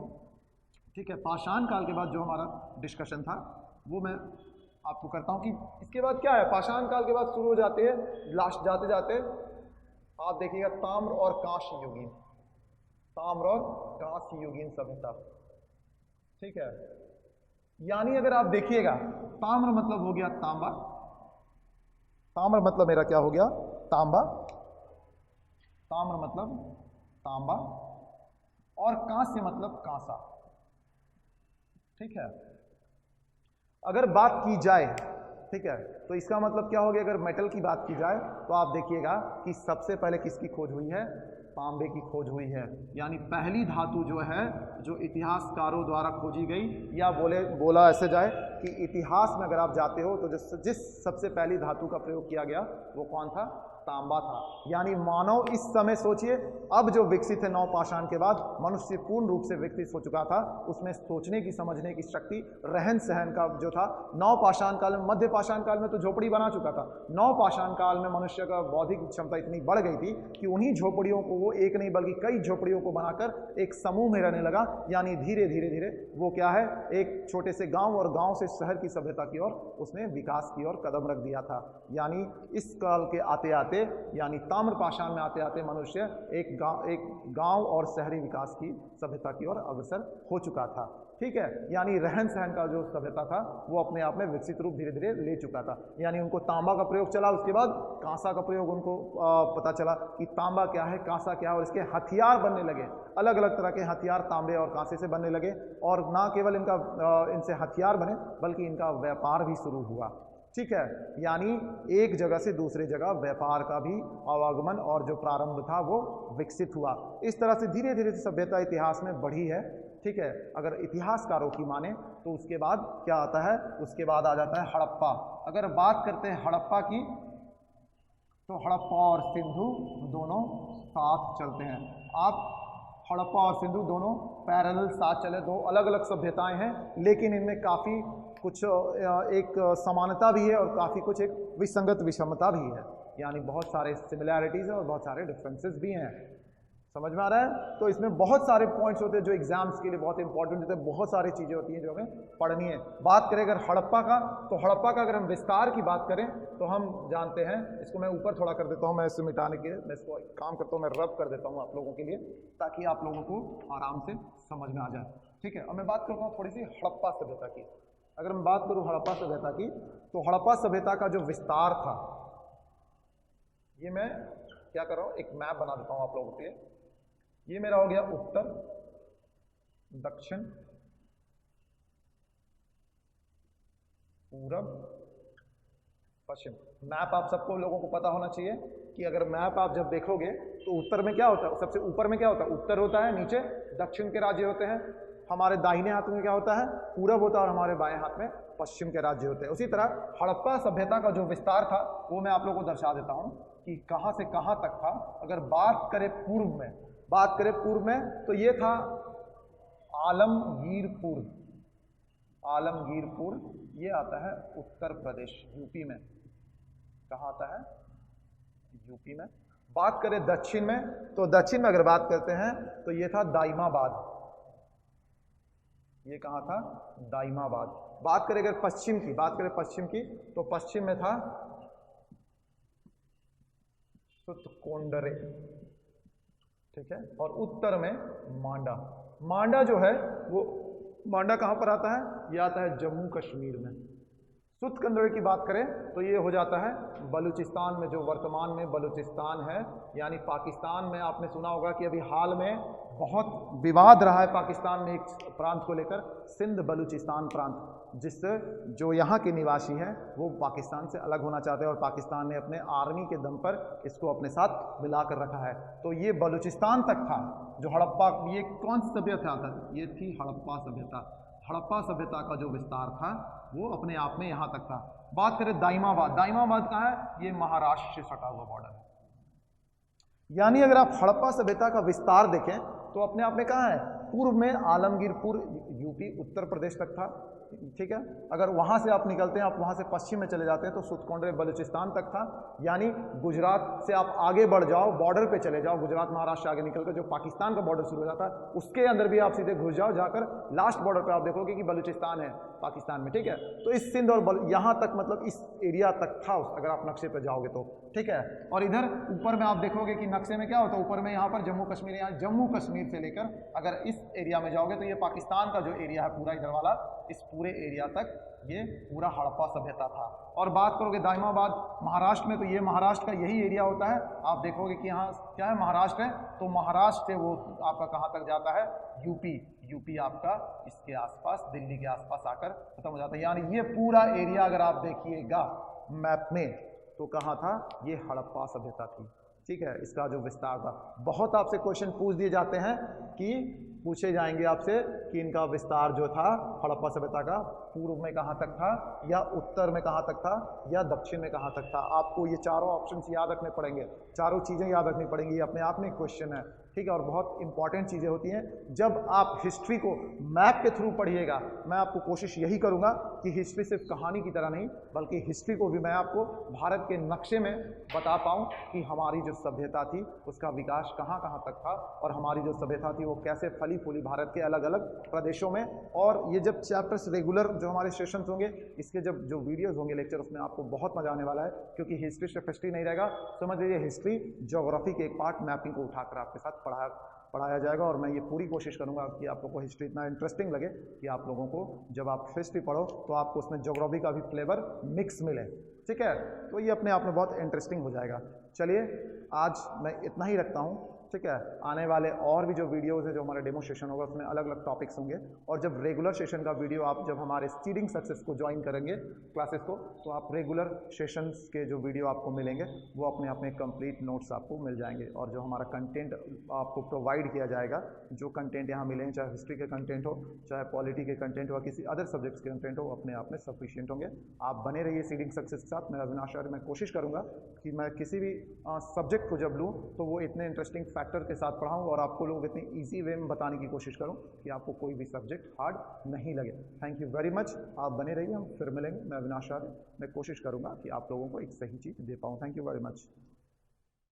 ठीक है, पाषाण काल के बाद जो हमारा डिस्कशन था वो मैं आपको करता हूँ कि इसके बाद क्या है। पाषाण काल के बाद शुरू हो जाते हैं, लास्ट जाते जाते आप देखिएगा ताम्र और कांस्य युगीन, ताम्र और कांस्य युगीन सभ्यता। ठीक है, यानी अगर आप देखिएगा ताम्र मतलब हो गया तांबा, ताम्र मतलब मेरा क्या हो गया, तांबा, ताम्र मतलब तांबा, और कांस्य मतलब कांसा। ठीक है, अगर बात की जाए, ठीक है, तो इसका मतलब क्या हो गया, अगर मेटल की बात की जाए तो आप देखिएगा कि सबसे पहले किसकी खोज हुई है, तांबे की खोज हुई है। यानी पहली धातु जो है जो इतिहासकारों द्वारा खोजी गई, या बोला ऐसे जाए कि इतिहास में अगर आप जाते हो तो जिस सबसे पहली धातु का प्रयोग किया गया वो कौन था, तांबा था। यानी मानव इस समय सोचिए, अब जो विकसित है नवपाषाण के बाद, मनुष्य पूर्ण रूप से विकसित हो चुका था। उसमें सोचने की समझने की शक्ति, रहन सहन का जो था, नवपाषाण काल में, मध्य पाषाण काल में तो झोपड़ी बना चुका था। नवपाषाण काल में मनुष्य का बौद्धिक क्षमता इतनी बढ़ गई थी कि उन्हीं झोपड़ियों को वो एक नहीं बल्कि कई झोपड़ियों को बनाकर एक समूह में रहने लगा। यानी धीरे धीरे धीरे वो क्या है, एक छोटे से गांव और गांव से शहर की सभ्यता की ओर उसने विकास की ओर कदम रख दिया था। यानी इस काल के आते आते, यानी ताम्रपाषाण में आते आते मनुष्य एक गांव और शहरी विकास की सभ्यता की ओर अग्रसर हो चुका था। ठीक है, यानी रहन सहन का जो सभ्यता था वो अपने आप में विकसित रूप धीरे धीरे ले चुका था। यानी उनको तांबा का प्रयोग चला, उसके बाद कांसा का प्रयोग उनको पता चला कि तांबा क्या है, कांसा क्या है, और इसके हथियार बनने लगे। अलग अलग तरह के हथियार तांबे और कांसे से बनने लगे, और ना केवल इनसे हथियार बने बल्कि इनका व्यापार भी शुरू हुआ। ठीक है, यानी एक जगह से दूसरे जगह व्यापार का भी आवागमन और जो प्रारंभ था वो विकसित हुआ। इस तरह से धीरे धीरे सभ्यता इतिहास में बढ़ी है। ठीक है, अगर इतिहासकारों की माने तो उसके बाद क्या आता है, उसके बाद आ जाता है हड़प्पा। अगर बात करते हैं हड़प्पा की तो हड़प्पा और सिंधु दोनों साथ चलते हैं। आप हड़प्पा और सिंधु दोनों पैरेलल साथ चले, दो अलग अलग सभ्यताएं हैं, लेकिन इनमें काफ़ी कुछ एक समानता भी है और काफ़ी कुछ एक विसंगत विषमता भी है। यानी बहुत सारे सिमिलैरिटीज़ हैं और बहुत सारे डिफरेंसेस भी हैं। समझ में आ रहा है? तो इसमें बहुत सारे पॉइंट्स होते हैं जो एग्जाम्स के लिए बहुत इंपॉर्टेंट होते हैं। बहुत सारी चीज़ें होती हैं जो हमें पढ़नी है। बात करें अगर हड़प्पा का, तो हड़प्पा का अगर हम विस्तार की बात करें तो हम जानते हैं, इसको मैं ऊपर थोड़ा कर देता हूँ, मैं इससे मिटाने के मैं इसको काम करता हूँ, मैं रब कर देता हूँ आप लोगों के लिए ताकि आप लोगों को आराम से समझ में आ जाए। ठीक है, अब मैं बात करता हूँ थोड़ी सी हड़प्पा सभ्यता की। अगर मैं बात करूँ हड़प्पा सभ्यता की, तो हड़प्पा सभ्यता का जो विस्तार था, ये मैं क्या कर रहा हूँ, एक मैप बना देता हूँ आप लोगों के लिए। ये मेरा हो गया उत्तर, दक्षिण, पूरब, पश्चिम। मैप आप सबको लोगों को पता होना चाहिए कि अगर मैप आप जब देखोगे तो उत्तर में क्या होता है, सबसे ऊपर में क्या होता है, उत्तर होता है, नीचे दक्षिण के राज्य होते हैं, हमारे दाहिने हाथ में क्या होता है, पूरब होता है, और हमारे बाएं हाथ में पश्चिम के राज्य होते हैं। उसी तरह हड़प्पा सभ्यता का जो विस्तार था वो मैं आप लोगों को दर्शा देता हूं कि कहां से कहां तक था। अगर बात करें पूर्व में, तो ये था आलमगीरपुर। आलमगीरपुर ये आता है उत्तर प्रदेश, यूपी में। कहाँ आता है? यूपी में। बात करें दक्षिण में, तो दक्षिण में अगर बात करते हैं तो ये था दाइमाबाद। ये कहाँ था? दाइमाबाद। बात करें अगर पश्चिम की, बात करें पश्चिम की, तो पश्चिम में था सुतकोंडरे, ठीक है। और उत्तर में मांडा। मांडा जो है वो, मांडा कहाँ पर आता है? ये आता है जम्मू कश्मीर में। सुतकोंडरे की बात करें तो ये हो जाता है बलूचिस्तान में, जो वर्तमान में बलूचिस्तान है, यानी पाकिस्तान में। आपने सुना होगा कि अभी हाल में बहुत विवाद रहा है पाकिस्तान में एक प्रांत को लेकर, सिंध बलूचिस्तान प्रांत, जिससे जो यहाँ के निवासी हैं वो पाकिस्तान से अलग होना चाहते हैं और पाकिस्तान ने अपने आर्मी के दम पर इसको अपने साथ मिलाकर रखा है। तो ये बलूचिस्तान तक था जो हड़प्पा, ये कौन सी सभ्यता था? ये थी हड़प्पा सभ्यता। हड़प्पा सभ्यता का जो विस्तार था वो अपने आप में यहाँ तक था। बात करें दाइमाबाद, दाइमाबाद कहाँ है? ये महाराष्ट्र से सटा हुआ बॉर्डर है। यानी अगर आप हड़प्पा सभ्यता का विस्तार देखें तो अपने आप में कहाँ है? पूर्व में आलमगीरपुर यूपी उत्तर प्रदेश तक था, ठीक है। अगर वहाँ से आप निकलते हैं, आप वहाँ से पश्चिम में चले जाते हैं तो सुतकोंडरे बलूचिस्तान तक था। यानी गुजरात से आप आगे बढ़ जाओ, बॉर्डर पे चले जाओ, गुजरात महाराष्ट्र आगे निकलकर जो पाकिस्तान का बॉर्डर शुरू हो जाता है उसके अंदर भी आप सीधे घुस जाओ, जाकर लास्ट बॉर्डर पे आप देखोगे कि बलूचिस्तान है पाकिस्तान में, ठीक है। तो इस सिंध और यहाँ तक, मतलब इस एरिया तक था अगर आप नक्शे पर जाओगे तो, ठीक है। और इधर ऊपर में आप देखोगे कि नक्शे में क्या होता है, ऊपर में यहाँ पर जम्मू कश्मीर, यहाँ जम्मू कश्मीर से लेकर अगर इस एरिया में जाओगे तो ये पाकिस्तान का जो एरिया है पूरा इधर वाला, इस पूरे एरिया तक ये पूरा हड़प्पा सभ्यता था। और बात करोगे दाइमाबाद महाराष्ट्र में, तो ये महाराष्ट्र का यही एरिया होता है। आप देखोगे कि यहाँ क्या है? महाराष्ट्र है। तो महाराष्ट्र से वो आपका कहाँ तक जाता है? यूपी। यूपी आपका इसके आसपास, दिल्ली के आसपास आकर खत्म हो जाता है। यानी ये पूरा एरिया अगर आप देखिएगा मैप में तो कहाँ था? ये हड़प्पा सभ्यता थी, ठीक है। इसका जो विस्तार था, बहुत आपसे क्वेश्चन पूछ दिए जाते हैं कि पूछे जाएंगे आपसे कि इनका विस्तार जो था हड़प्पा सभ्यता का पूर्व में कहाँ तक था, या उत्तर में कहाँ तक था, या दक्षिण में कहाँ तक था। आपको ये चारों ऑप्शंस याद रखने पड़ेंगे, चारों चीज़ें याद रखनी पड़ेंगी। ये अपने आप में क्वेश्चन है, ठीक है। और बहुत इंपॉर्टेंट चीज़ें होती हैं जब आप हिस्ट्री को मैप के थ्रू पढ़िएगा। मैं आपको कोशिश यही करूँगा कि हिस्ट्री सिर्फ कहानी की तरह नहीं, बल्कि हिस्ट्री को भी मैं आपको भारत के नक्शे में बता पाऊँ कि हमारी जो सभ्यता थी उसका विकास कहाँ कहाँ तक था, और हमारी जो सभ्यता थी वो कैसे फली फूली भारत के अलग अलग प्रदेशों में। और ये जब चैप्टर्स रेगुलर जो हमारे सेशंस होंगे, इसके जब जो वीडियोस होंगे लेक्चर, उसमें आपको बहुत मजा आने वाला है, क्योंकि हिस्ट्री सिर्फ हिस्ट्री नहीं रहेगा। समझ लीजिए हिस्ट्री ज्योग्राफी के एक पार्ट, मैपिंग को उठाकर आपके साथ पढ़ाया जाएगा। और मैं ये पूरी कोशिश करूंगा कि आप लोगों को हिस्ट्री इतना इंटरेस्टिंग लगे कि आप लोगों को जब आप हिस्ट्री पढ़ो तो आपको उसमें ज्योग्राफी का भी फ्लेवर मिक्स मिले, ठीक है। तो ये अपने आप में बहुत इंटरेस्टिंग हो जाएगा। चलिए आज मैं इतना ही रखता हूँ, ठीक है। आने वाले और भी जो वीडियोज़ है, जो हमारा डेमो सेशन होगा, उसमें अलग अलग टॉपिक्स होंगे। और जब रेगुलर सेशन का वीडियो आप जब हमारे सीडिंग सक्सेस को ज्वाइन करेंगे क्लासेस को, तो आप रेगुलर सेशंस के जो वीडियो आपको मिलेंगे वो अपने आप में कंप्लीट नोट्स आपको मिल जाएंगे। और जो हमारा कंटेंट आपको प्रोवाइड किया जाएगा, जो कंटेंट यहाँ मिलेंगे, चाहे हिस्ट्री के कंटेंट हो, चाहे पॉलिटी के कंटेंट हो, किसी अदर सब्जेक्ट्स के कंटेंट हो, अपने आप में सफिशिएंट होंगे। आप बने रहिए सीडिंग सक्सेस के साथ। मेरा अविनाश आर्य, मैं कोशिश करूँगा कि मैं किसी भी सब्जेक्ट को जब लूँ तो वो इतने इंटरेस्टिंग फैक्टर के साथ पढ़ाऊँ और आपको लोग इतनी ईजी वे में बताने की कोशिश करूँ कि आपको कोई भी सब्जेक्ट हार्ड नहीं लगे। Thank you very much. आप बने रहिए, हम फिर मिलेंगे। मैं अविनाश आर्य, मैं कोशिश करूँगा कि आप लोगों को एक सही चीज़ दे पाऊँ। Thank you very much.